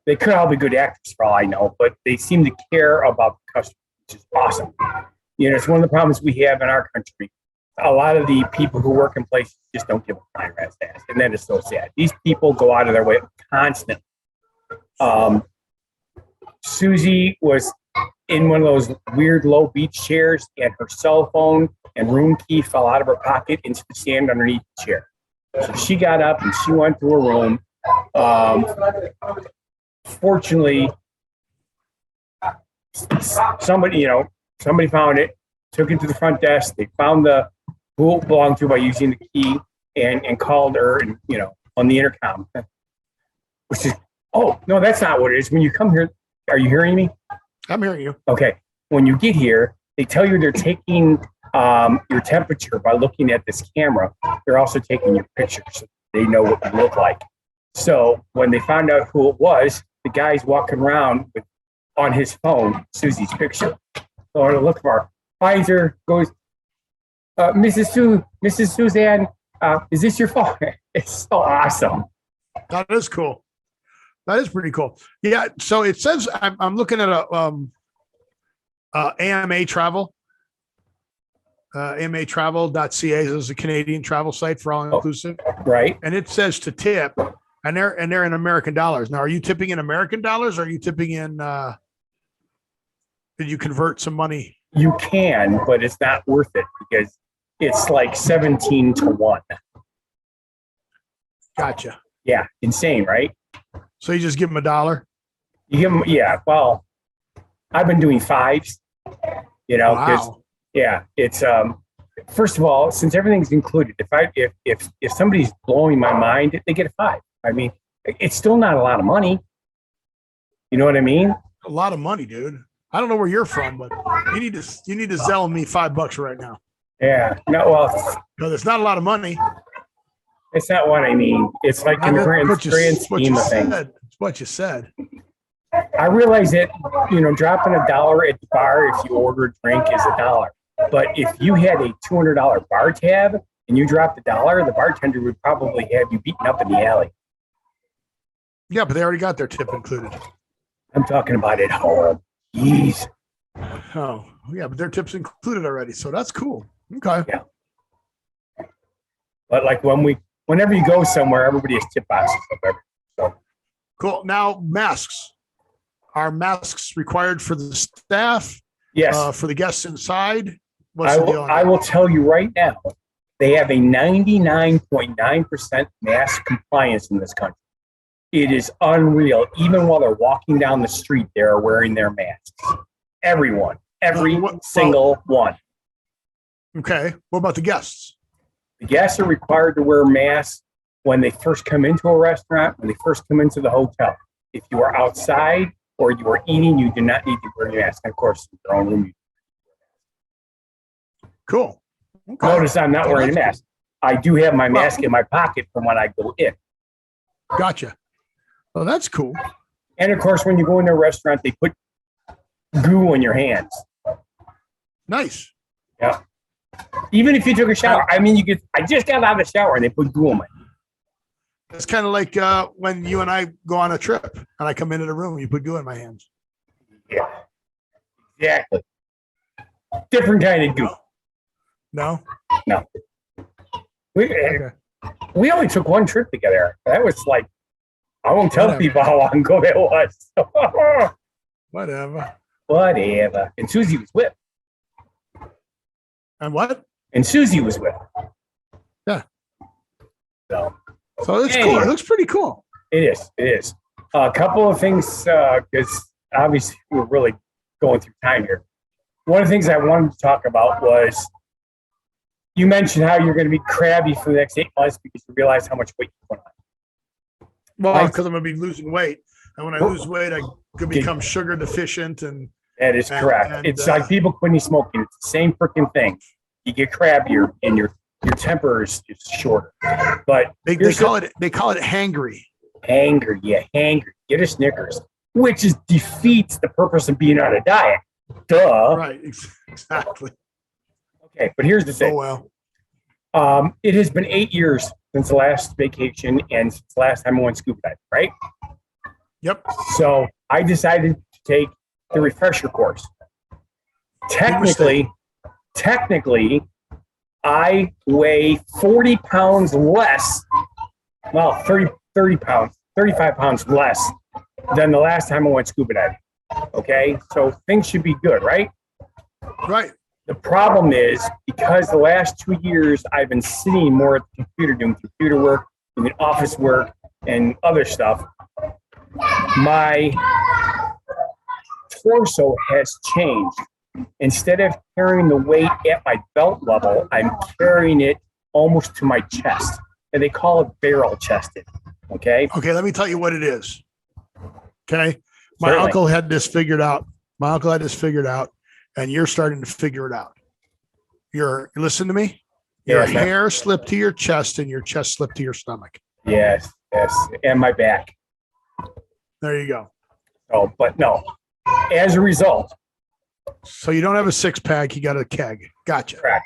they could all be good actors for all I know, but they seem to care about the customer, which is awesome. It's one of the problems we have in our country. A lot of the people who work in places just don't give a flying rat's ass, and that is so sad. These people go out of their way constantly. Susie was in one of those weird low beach chairs, and her cell phone and room key fell out of her pocket into the sand underneath the chair. So she got up and she went to her room. Fortunately, somebody found it, took it to the front desk. They found who it belonged to by using the key and called her and on the intercom, which is, no, that's not what it is. When you come here, are you hearing me? I'm hearing you. Okay. When you get here, they tell you they're taking your temperature by looking at this camera. They're also taking your picture so they know what you look like. So when they found out who it was, the guy's walking around on his phone, Susie's picture. So I look for her. Pfizer goes, Mrs. Suzanne, is this your phone? It's so awesome. That is cool. That is pretty cool. Yeah. So it says I'm looking at AMA Travel. AMAtravel.ca is a Canadian travel site for all inclusive. Right. And it says to tip, and they're in American dollars. Now, are you tipping in American dollars, or are you tipping in? Did you convert some money? You can, but it's not worth it because it's like 17-1. Gotcha. Yeah, insane, right? So you just give them $1. You give them, yeah. Well, I've been doing fives. Wow. Yeah, it's first of all, since everything's included, if somebody's blowing my mind, they get a 5. I mean, it's still not a lot of money. You know what I mean? A lot of money, dude. I don't know where you're from, but you need to sell me $5 right now. Yeah. No, well, no, it's not a lot of money. It's not what I mean. It's like in the grand scheme of things. It's what you said. I realize that, dropping $1 at the bar if you order a drink is $1. But if you had a $200 bar tab and you dropped $1, the bartender would probably have you beaten up in the alley. Yeah, but they already got their tip included. I'm talking about at home. Jeez. Oh, yeah, but their tip's included already, so that's cool. Okay. Yeah. But like whenever you go somewhere, everybody has tip boxes up everywhere. So cool. Now, masks. Are masks required for the staff? Yes. For the guests inside? I will tell you right now, they have a 99.9% mask compliance in this country. It is unreal. Even while they're walking down the street, they are wearing their masks. Everyone. Every single one. Okay. What about the guests? The guests are required to wear masks when they first come into a restaurant, when they first come into the hotel. If you are outside or you are eating, you do not need to wear your mask. And of course, in your own room. Cool. Okay. Notice I'm not wearing a mask. I do have my mask in my pocket from when I go in. Gotcha. Well, that's cool. And of course, when you go into a restaurant, they put goo on your hands. Nice. Yeah. Even if you took a shower. I mean, I just got out of the shower and they put goo on my hands. It's kind of like when you and I go on a trip and I come into the room, you put goo in my hands. Yeah. Exactly. Different kind of goo. No? No. We only took one trip together. That was like, I won't tell people how long ago that was. Whatever. And Susie was with. And what? And Susie was with. Yeah. So it's cool. It looks pretty cool. It is. A couple of things, because obviously we're really going through time here. One of the things I wanted to talk about was you mentioned how you're going to be crabby for the next 8 months because you realize how much weight you put on. Well, because I'm going to be losing weight. And when I lose weight, I could become sugar deficient. And that is correct. It's like people quitting smoking. It's the same freaking thing. You get crabbier and your temper is shorter. But they call it hangry. Hangry, yeah, hangry. Get a Snickers, which defeats the purpose of being on a diet. Duh. Right, exactly. Okay, but here's the thing. Oh, well. It has been 8 years since the last vacation and since the last time I went scuba diving, right? Yep. So I decided to take the refresher course. Technically, I weigh 40 pounds less, well, 30 pounds, 35 pounds less than the last time I went scuba diving. Okay, so things should be good, right? Right. The problem is because the last 2 years I've been sitting more at the computer, doing computer work, doing office work, and other stuff. My torso has changed. Instead of carrying the weight at my belt level, I'm carrying it almost to my chest. And they call it barrel chested. Okay. Okay, let me tell you what it is. Okay. My Certainly. uncle had this figured out. And you're starting to figure it out. Listen to me. Your hair slipped to your chest and your chest slipped to your stomach. Yes. And my back. There you go. Oh, but no. As a result. So you don't have a six pack, you got a keg. Gotcha. Correct.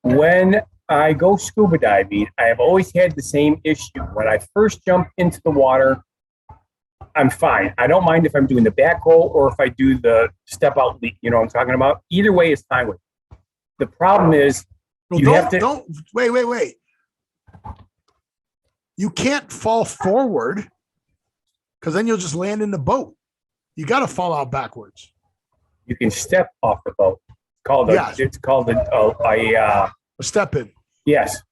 When I go scuba diving, I have always had the same issue. When I first jump into the water, I'm fine. I don't mind if I'm doing the back roll or if I do the step out leap. You know what I'm talking about? Either way is fine with me. The problem is wait. You can't fall forward because then you'll just land in the boat. You got to fall out backwards. You can step off the boat. It's called a step in. Yes.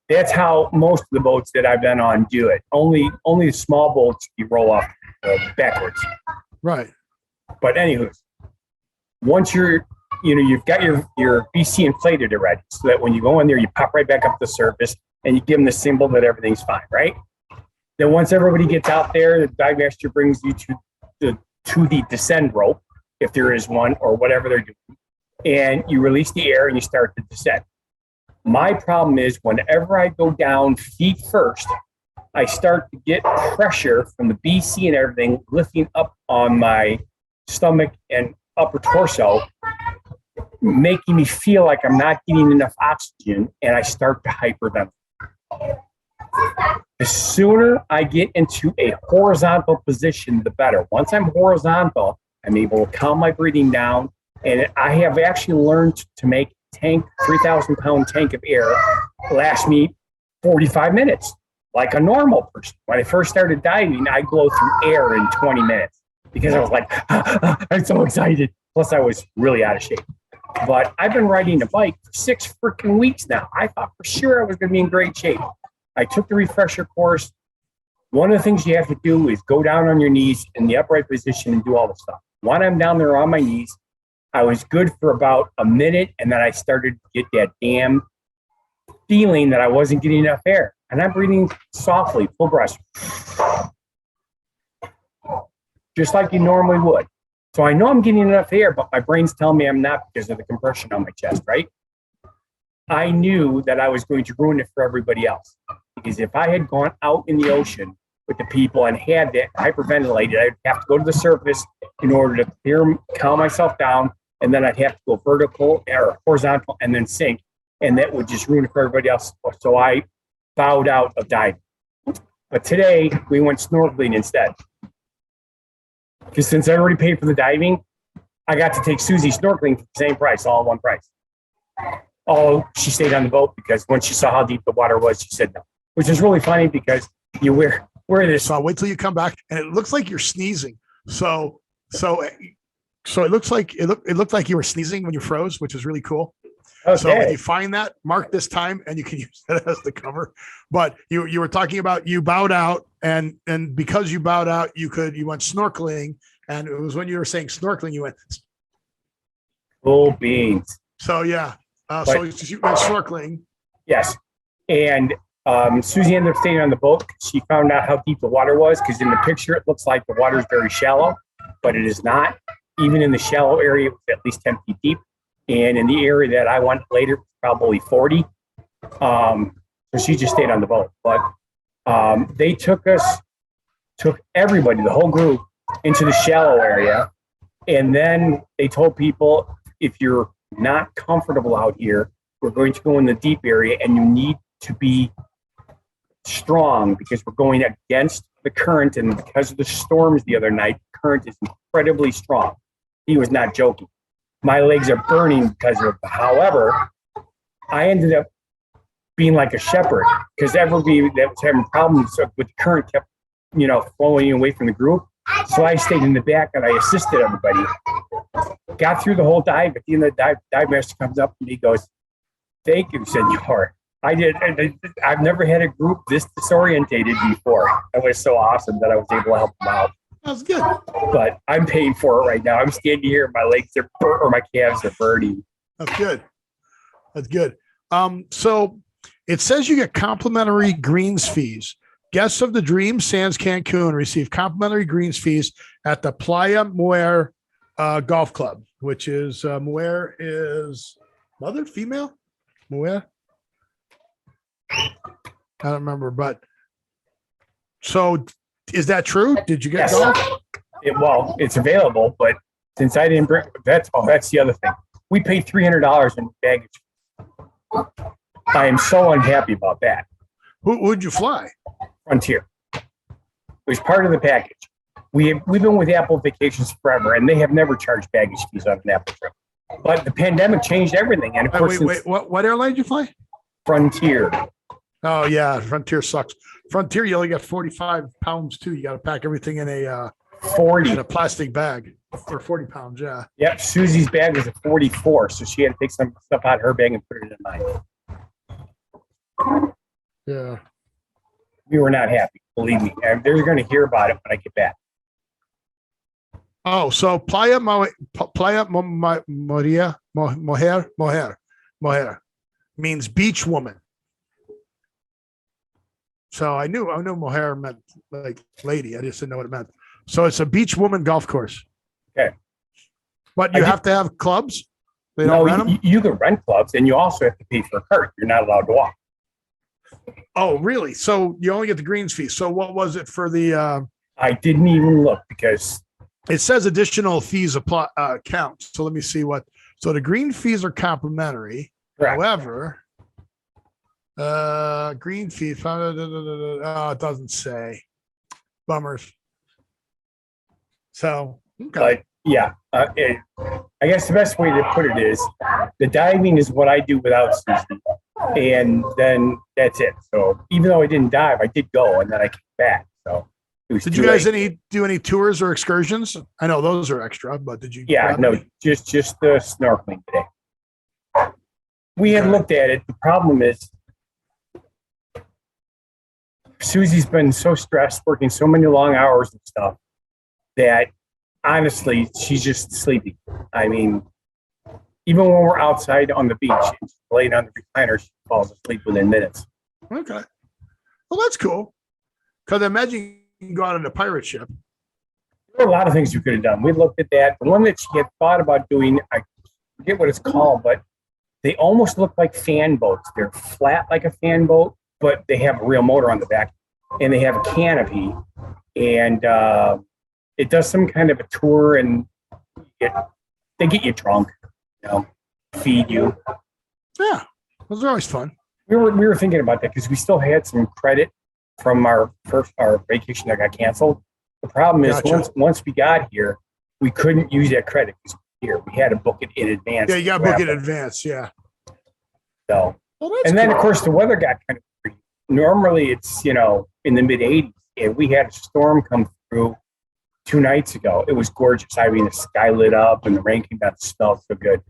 That's how most of the boats that I've been on do it. Only the small boats you roll off backwards. Right. But anywho, once you've got your BC inflated already, so that when you go in there, you pop right back up the surface and you give them the symbol that everything's fine, right? Then once everybody gets out there, the dive master brings you to the descend rope, if there is one, or whatever they're doing, and you release the air and you start to descend. My problem is whenever I go down feet first, I start to get pressure from the BC and everything lifting up on my stomach and upper torso, making me feel like I'm not getting enough oxygen, and I start to hyperventilate. The sooner I get into a horizontal position, the better. Once I'm horizontal, I'm able to calm my breathing down, and I have actually learned to make 3,000-pound tank of air last me 45 minutes, like a normal person. When I first started diving, I blow through air in 20 minutes because I was like, I'm so excited. Plus, I was really out of shape. But I've been riding a bike for 6 freaking weeks now. I thought for sure I was going to be in great shape. I took the refresher course. One of the things you have to do is go down on your knees in the upright position and do all the stuff. When I'm down there on my knees, I was good for about a minute, and then I started to get that damn feeling that I wasn't getting enough air. And I'm breathing softly, full breath, just like you normally would. So I know I'm getting enough air, but my brain's telling me I'm not because of the compression on my chest, right? I knew that I was going to ruin it for everybody else. Because if I had gone out in the ocean with the people and had that hyperventilated, I'd have to go to the surface in order to calm myself down, and then I'd have to go vertical or horizontal and then sink, and that would just ruin it for everybody else. So I bowed out of diving. But today we went snorkeling instead. Because since I already paid for the diving, I got to take Susie snorkeling for the same price, all one price. Oh, she stayed on the boat because when she saw how deep the water was, she said no. Which is really funny because you wear this. So I'll wait till you come back, and it looks like you're sneezing. So it looks like it looked like you were sneezing when you froze, which is really cool. Okay. So when you find that, mark this time, and you can use that as the cover. But you were talking about you bowed out, and because you bowed out, you went snorkeling, And it was when you were saying snorkeling, you went, Cool beans. so yeah. So you went snorkeling. Yes. And Susie ended up staying on the boat. She found out how deep the water was, because in the picture, it looks like the water is very shallow, but it is not. Even in the shallow area, it was at least 10 feet deep. And in the area that I went later, probably 40. So she just stayed on the boat. But they took everybody, the whole group, into the shallow area. And then they told people, if you're not comfortable out here, we're going to go in the deep area, and you need to be strong, because we're going against the current. And because of the storms the other night, the current is incredibly strong. He was not joking. My legs are burning because of it. However, I ended up being like a shepherd, because everybody that was having problems with the current kept, flowing away from the group. So I stayed in the back and I assisted everybody. Got through the whole dive. At the end of the dive master comes up and he goes, "Thank you, senor. I've never had a group this disorientated before." It was so awesome that I was able to help them out. That's good. But I'm paying for it right now. I'm standing here and my legs are or my calves are burning. That's good. That's good. So it says you get complimentary greens fees. Guests of the Dreams Sands Cancun receive complimentary greens fees at the Playa Mujer Golf Club, which is Mujer is mother, female? Mujer? I don't remember, but so is that true? Did you get golf? It's available, but since I didn't bring that's the other thing. We paid $300 in baggage. I am so unhappy about that. Who'd you fly? Frontier. It was part of the package. We've been with Apple Vacations forever, and they have never charged baggage fees on an Apple trip. But the pandemic changed everything, and of course, wait, what airline did you fly? Frontier. Oh yeah, Frontier sucks. Frontier, you only got 45 pounds too. You got to pack everything in a 40 in a plastic bag for 40 pounds. Yeah. Yep. Susie's bag was a 44, so she had to take some stuff out of her bag and put it in mine. Yeah. We were not happy, believe me. And they're going to hear about it when I get back. Oh, so Playa Mujer means beach woman. So I knew Mohair meant like lady. I just didn't know what it meant. So it's a beach woman golf course. Okay. But you have to have clubs? They don't rent them? You can rent clubs, and you also have to pay for a cart. You're not allowed to walk. Oh, really? So you only get the greens fee. So what was it for the I didn't even look, because it says additional fees apply count. So let me see so the green fees are complimentary. Correct. However, green fee, it doesn't say. Bummers. So, okay. But yeah, I guess the best way to put it is the diving is what I do without Susie. And then that's it. So even though I didn't dive, I did go, and then I came back. So did you guys do any tours or excursions? I know those are extra, but did you? Yeah, no, just the snorkeling today. We had looked at it. The problem is Susie's been so stressed, working so many long hours and stuff, that honestly, she's just sleepy. I mean, even when we're outside on the beach and she's laying on the recliner, she falls asleep within minutes. Okay. Well, that's cool. Because I imagine you can go out on a pirate ship. There were a lot of things you could have done. We looked at that. The one that she had thought about doing, I forget what it's called, but they almost look like fan boats. They're flat like a fan boat, but they have a real motor on the back, and they have a canopy, and it does some kind of a tour, and they get you drunk, feed you. Yeah, those are always fun. We were thinking about that, because we still had some credit from our vacation that got canceled. The problem is once we got here, we couldn't use that credit because we had to book it in advance. Yeah, you got to book it in advance. Yeah. So, and then of course the weather got kind of pretty. Normally it's in the mid 80s, and we had a storm come through 2 nights ago. It was gorgeous. I mean, the sky lit up and the rain came down. It smelled so good,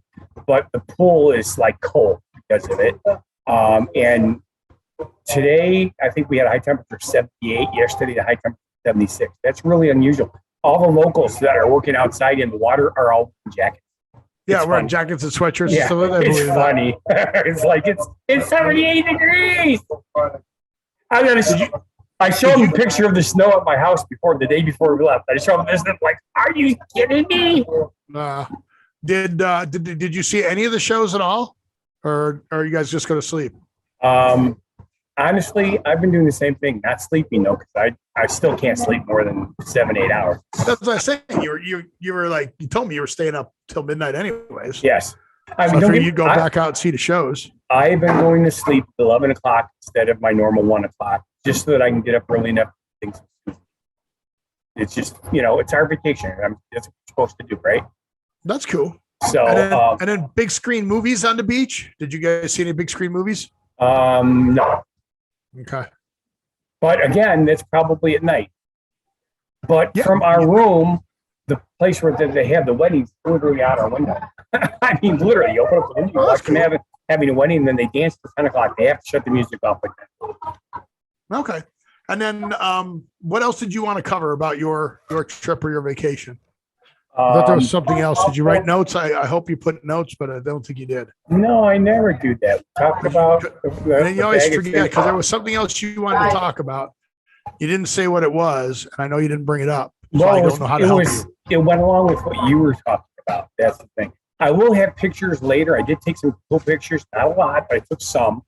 but the pool is like cold because of it. And today I think we had a high temperature of 78. Yesterday the high temperature 76. That's really unusual. all the locals that are working outside in the water are all wearing jackets. Yeah, wearing jackets and sweatshirts. Yeah, and stuff like that. it's funny. It's like it's 78 degrees. I showed him a picture of the snow at my house the day before we left. I showed him this, and I'm like, "Are you kidding me?" Did you see any of the shows at all, or are you guys just going to sleep? Honestly, I've been doing the same thing, not sleeping though, because I still can't sleep more than 7-8 hours. That's what I was saying. You were like, you told me you were staying up till midnight anyways. Yes. I mean, you'd go back out and see the shows. I've been going to sleep at 11 o'clock instead of my normal 1 o'clock, just so that I can get up early enough. It's just, it's our vacation. That's what we're supposed to do, right? That's cool. So, and then big screen movies on the beach. Did you guys see any big screen movies? No. Okay. But again, that's probably at night. But from our room, the place where they have the weddings, literally out our window. I mean, literally, you open up the window, you watch them having a wedding, and then they dance till 10 o'clock. They have to shut the music off like that. Okay. And then what else did you want to cover about your trip or your vacation? I thought there was something else. Did you write notes? I hope you put notes, but I don't think you did. No, I never do that. Talk about and you always forget because there was something else you wanted to talk about. You didn't say what it was, and I know you didn't bring it up. So I don't know how to help you. It went along with what you were talking about. That's the thing. I will have pictures later. I did take some cool pictures, not a lot, but I took some.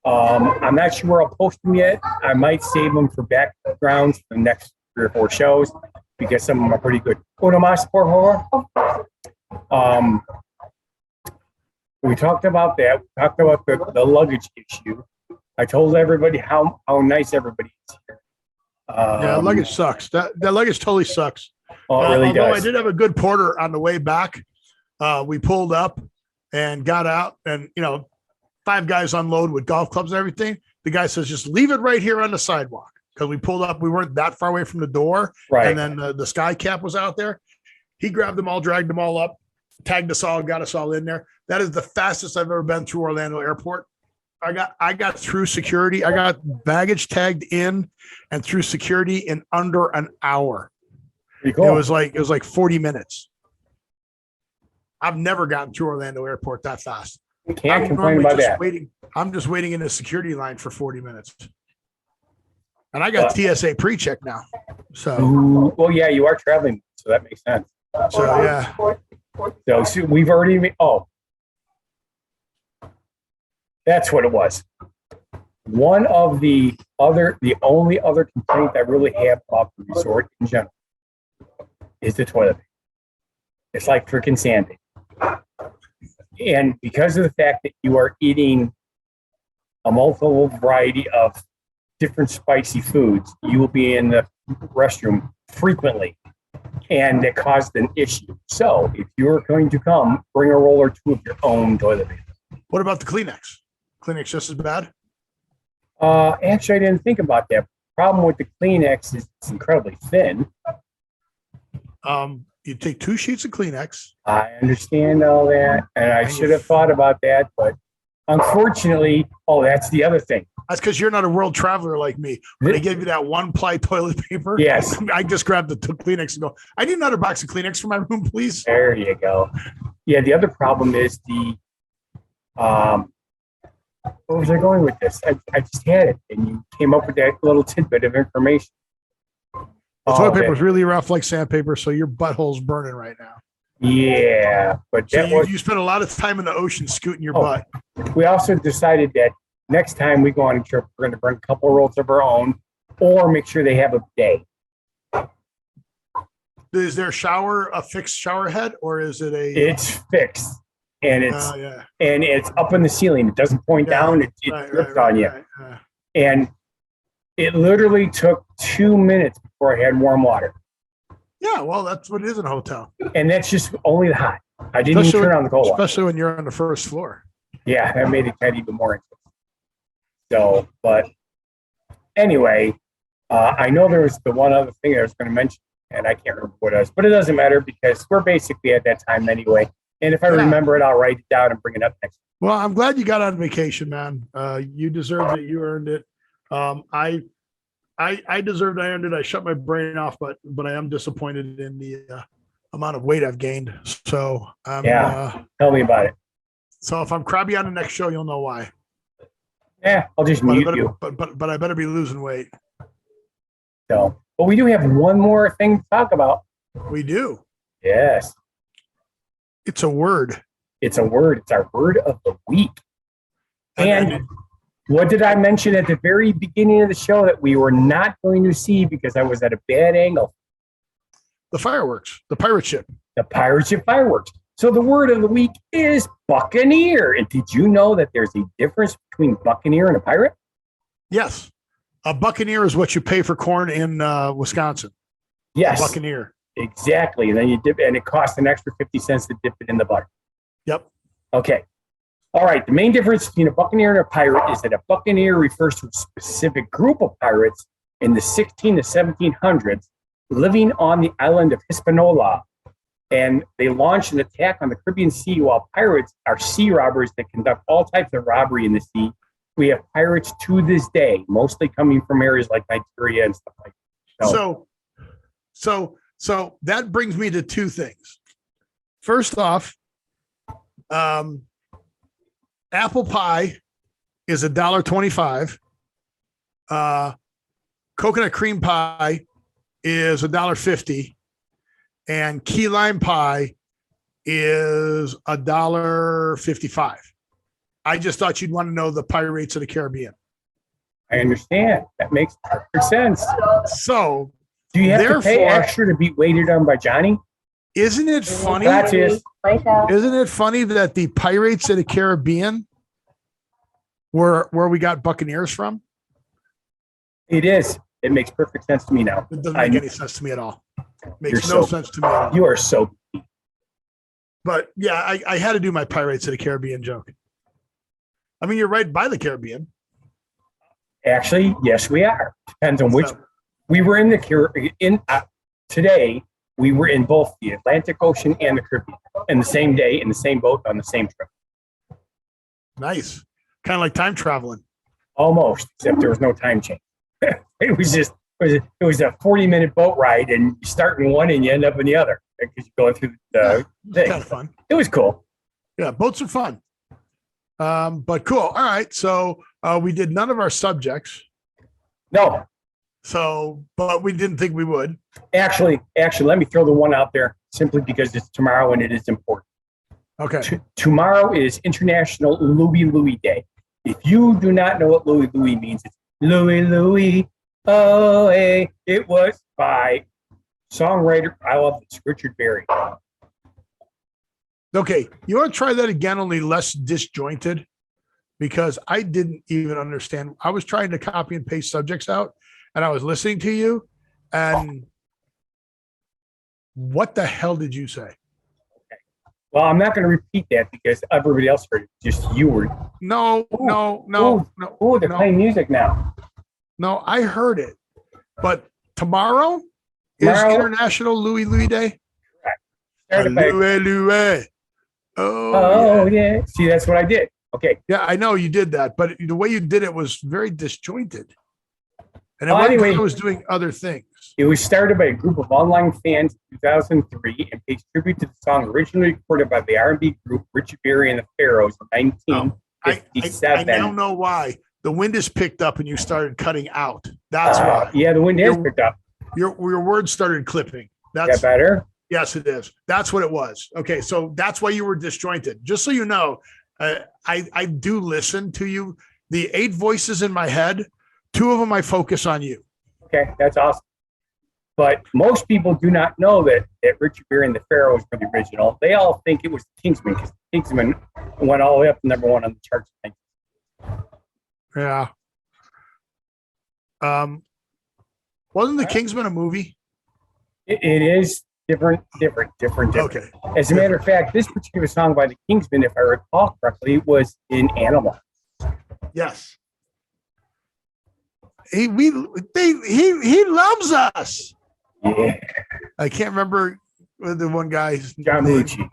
I'm not sure where I'll post them yet. I might save them for backgrounds for the next 3 or 4 shows, because some of them are pretty good. Uno más, por favor. We talked about that. We talked about the luggage issue. I told everybody how nice everybody is here. Luggage sucks. That luggage totally sucks. Oh, it really does. I did have a good porter on the way back. We pulled up and got out, and 5 guys unload with golf clubs and everything. The guy says, just leave it right here on the sidewalk. Because we pulled up, we weren't that far away from the door. Right. And then the sky cap was out there. He grabbed them all, dragged them all up, tagged us all, got us all in there. That is the fastest I've ever been through Orlando Airport. I got through security. I got baggage tagged in and through security in under an hour. Cool. It was like 40 minutes. I've never gotten through Orlando Airport that fast. Can't complain about that. I'm just waiting in the security line for 40 minutes. And I got TSA pre-check now. So, well, yeah, you are traveling, so that makes sense. So, yeah. So we've already that's what it was. One of the only other complaint I really have about the resort in general is the toilet paper. It's like freaking sanding. And because of the fact that you are eating a multiple variety of different spicy foods, you will be in the restroom frequently, and it caused an issue. So if you're going to come, bring a roll or 2 of your own toilet paper. What about the Kleenex? Kleenex just as bad? Actually, I didn't think about that. Problem with the Kleenex is it's incredibly thin. You take 2 sheets of Kleenex. I understand all that, and I should have thought about that, but unfortunately, that's the other thing. That's because you're not a world traveler like me. When they give you that 1-ply toilet paper, yes, I just grab the Kleenex and go, I need another box of Kleenex for my room, please. There you go. Yeah, the other problem is where was I going with this? I just had it, and you came up with that little tidbit of information. The toilet paper is really rough like sandpaper, so your butthole's burning right now. Yeah, but you spent a lot of time in the ocean scooting your butt. We also decided that next time we go on a trip, we're going to bring a couple of rolls of our own, or make sure they have a bidet. Is there a fixed shower head, or is it a? It's fixed, and it's up in the ceiling. It doesn't point down. It drips on you, and it literally took 2 minutes before I had warm water. Yeah, well, that's what it is in a hotel. And that's just only the hot. I didn't even turn on the cold water. Especially when you're on the first floor. Yeah, that made it kind of even more interesting. So, but anyway, I know there was the one other thing I was going to mention, and I can't remember what it was, but it doesn't matter because we're basically at that time anyway. And if I remember it, I'll write it down and bring it up next week. Well, I'm glad you got on vacation, man. You deserved it. You earned it. I I deserved. I earned it. I shut my brain off, but I am disappointed in the amount of weight I've gained. So tell me about it. So if I'm crabby on the next show, you'll know why. Yeah, I'll just mute you. But I better be losing weight. So, but we do have one more thing to talk about. We do. Yes. It's a word. It's a word. It's our word of the week. And what did I mention at the very beginning of the show that we were not going to see because I was at a bad angle? The fireworks, the pirate ship. The pirate ship fireworks. So the word of the week is Buccaneer. And did you know that there's a difference between Buccaneer and a pirate? Yes. A Buccaneer is what you pay for corn in Wisconsin. Yes. A Buccaneer. Exactly. And then you dip it, and it costs an extra 50 cents to dip it in the butter. Yep. Okay. All right. The main difference between a Buccaneer and a pirate is that a Buccaneer refers to a specific group of pirates in the 16 to 1700s living on the island of Hispaniola. And they launched an attack on the Caribbean Sea, while pirates are sea robbers that conduct all types of robbery in the sea. We have pirates to this day, mostly coming from areas like Nigeria and stuff like that. So that brings me to two things. First off, apple pie is $1.25. Coconut cream pie is $1.50, and key lime pie is $1.55. I just thought you'd want to know the Pirates of the Caribbean. I understand. That makes perfect sense. So, do you have to pay extra to be waited on by Johnny? Isn't it funny? Isn't it funny that the Pirates of the Caribbean were where we got Buccaneers from? It is. It makes perfect sense to me now. It doesn't make any sense to me at all. It makes no sense to me at all. You are so. But yeah, I had to do my Pirates of the Caribbean joke. I mean, you're right by the Caribbean. Actually, yes, we are. Depends on which. We were in the Caribbean. Today, we were in both the Atlantic Ocean and the Caribbean in the same day, in the same boat, on the same trip. Nice. Kind of like time traveling. Almost, except there was no time change. It was just, it was a 40-minute boat ride, and you start in one and you end up in the other because you're going through the thing. Kind of fun. It was cool. Yeah, boats are fun. But cool. All right. So we did none of our subjects. No. So, but we didn't think we would. Actually, let me throw the one out there simply because it's tomorrow and it is important. Okay. Tomorrow is International Louie Louie Day. If you do not know what Louie Louie means, it's Louie Louie. Oh, hey, it was by songwriter. I love this, Richard Berry. Okay. You want to try that again, only less disjointed? Because I didn't even understand. I was trying to copy and paste subjects out, and I was listening to you, and what the hell did you say? Okay. Well, I'm not going to repeat that because everybody else heard it. Just you were. No. Oh, they're playing music now. No, I heard it. But tomorrow is International Louie Louie Day. Louie Louie. Oh, yeah. See, that's what I did. Okay. Yeah, I know you did that, but the way you did it was very disjointed. And anyway, I was doing other things. It was started by a group of online fans in 2003 and pays tribute to the song originally recorded by the R&B group Richard Berry and the Pharaohs in 1957. I now know why. The wind is picked up and you started cutting out. That's why. Yeah, the wind is picked up. Your words started clipping. That's better? Yes, it is. That's what it was. Okay, so that's why you were disjointed. Just so you know, I do listen to you. The 8 voices in my head, 2 of them I focus on you. Okay, that's awesome. But most people do not know that Richard Berry and the Pharaohs were the original. They all think it was the Kingsmen because the Kingsmen went all the way up to #1 on the charts. Yeah. Wasn't the Kingsmen a movie? It is different. Okay. As a matter of fact, this particular song by the Kingsmen, if I recall correctly, was in Animal. Yes. He loves us. Yeah. I can't remember the one guy. John Belushi.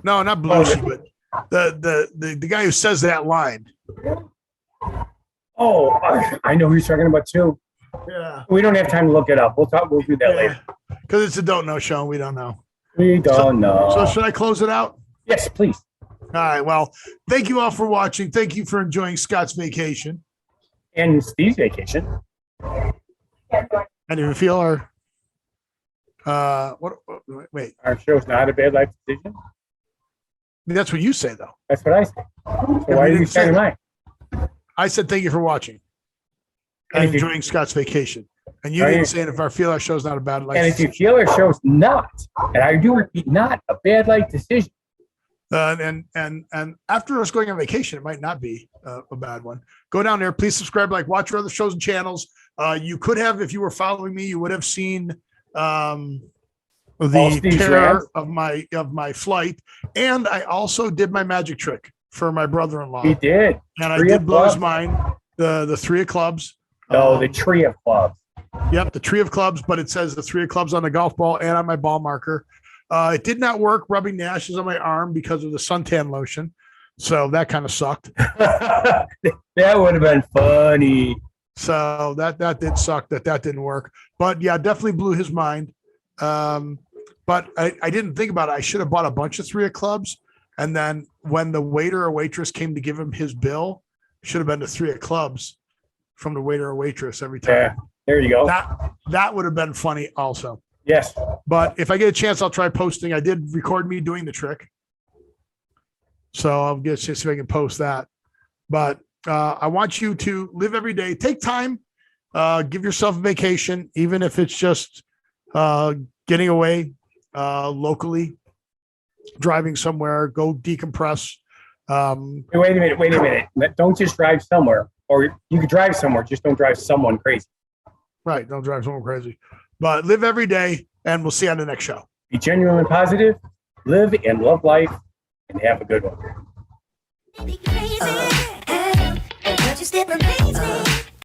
No, not Belushi, but the guy who says that line. Oh, I know who you're talking about too. Yeah. We don't have time to look it up. We'll do that later. Because it's a don't know show. We don't know. We don't know. So should I close it out? Yes, please. All right. Well, thank you all for watching. Thank you for enjoying Scott's vacation. And Steve's vacation. And if you feel wait. Our show's not a bad life decision. That's what you say, though. That's what I say. So why are you saying mine? I said thank you for watching and enjoying Scott's vacation. And you didn't say it if our feel our show's not a bad life. And if you feel our show's not, and I do repeat, not a bad life decision. And after us going on vacation, it might not be a bad one. Go down there, please subscribe, watch our other shows and channels. You could have, if you were following me, you would have seen the terror of my flight, and I also did my magic trick for my brother-in-law. He did, and I did blow his mind. The three of clubs. No, the tree of clubs. Yep, the tree of clubs, but it says the three of clubs on the golf ball and on my ball marker. It did not work rubbing the ashes on my arm because of the suntan lotion, so that kind of sucked. That would have been funny. So that did suck. That didn't work. But yeah, definitely blew his mind. But I didn't think about it. I should have bought a bunch of three of clubs, and then when the waiter or waitress came to give him his bill, should have been the three of clubs from the waiter or waitress every time. Yeah, there you go. That would have been funny also. Yes. But if I get a chance, I'll try posting. I did record me doing the trick, so I'll get a chance if I can post that. But I want you to live every day. Take time. Give yourself a vacation, even if it's just getting away locally, driving somewhere. Go decompress. Wait a minute. Don't just drive somewhere, or you could drive somewhere. Just don't drive someone crazy. Right. Don't drive someone crazy. But live every day, and we'll see you on the next show. Be genuine and positive. Live and love life, and have a good one. Crazy, just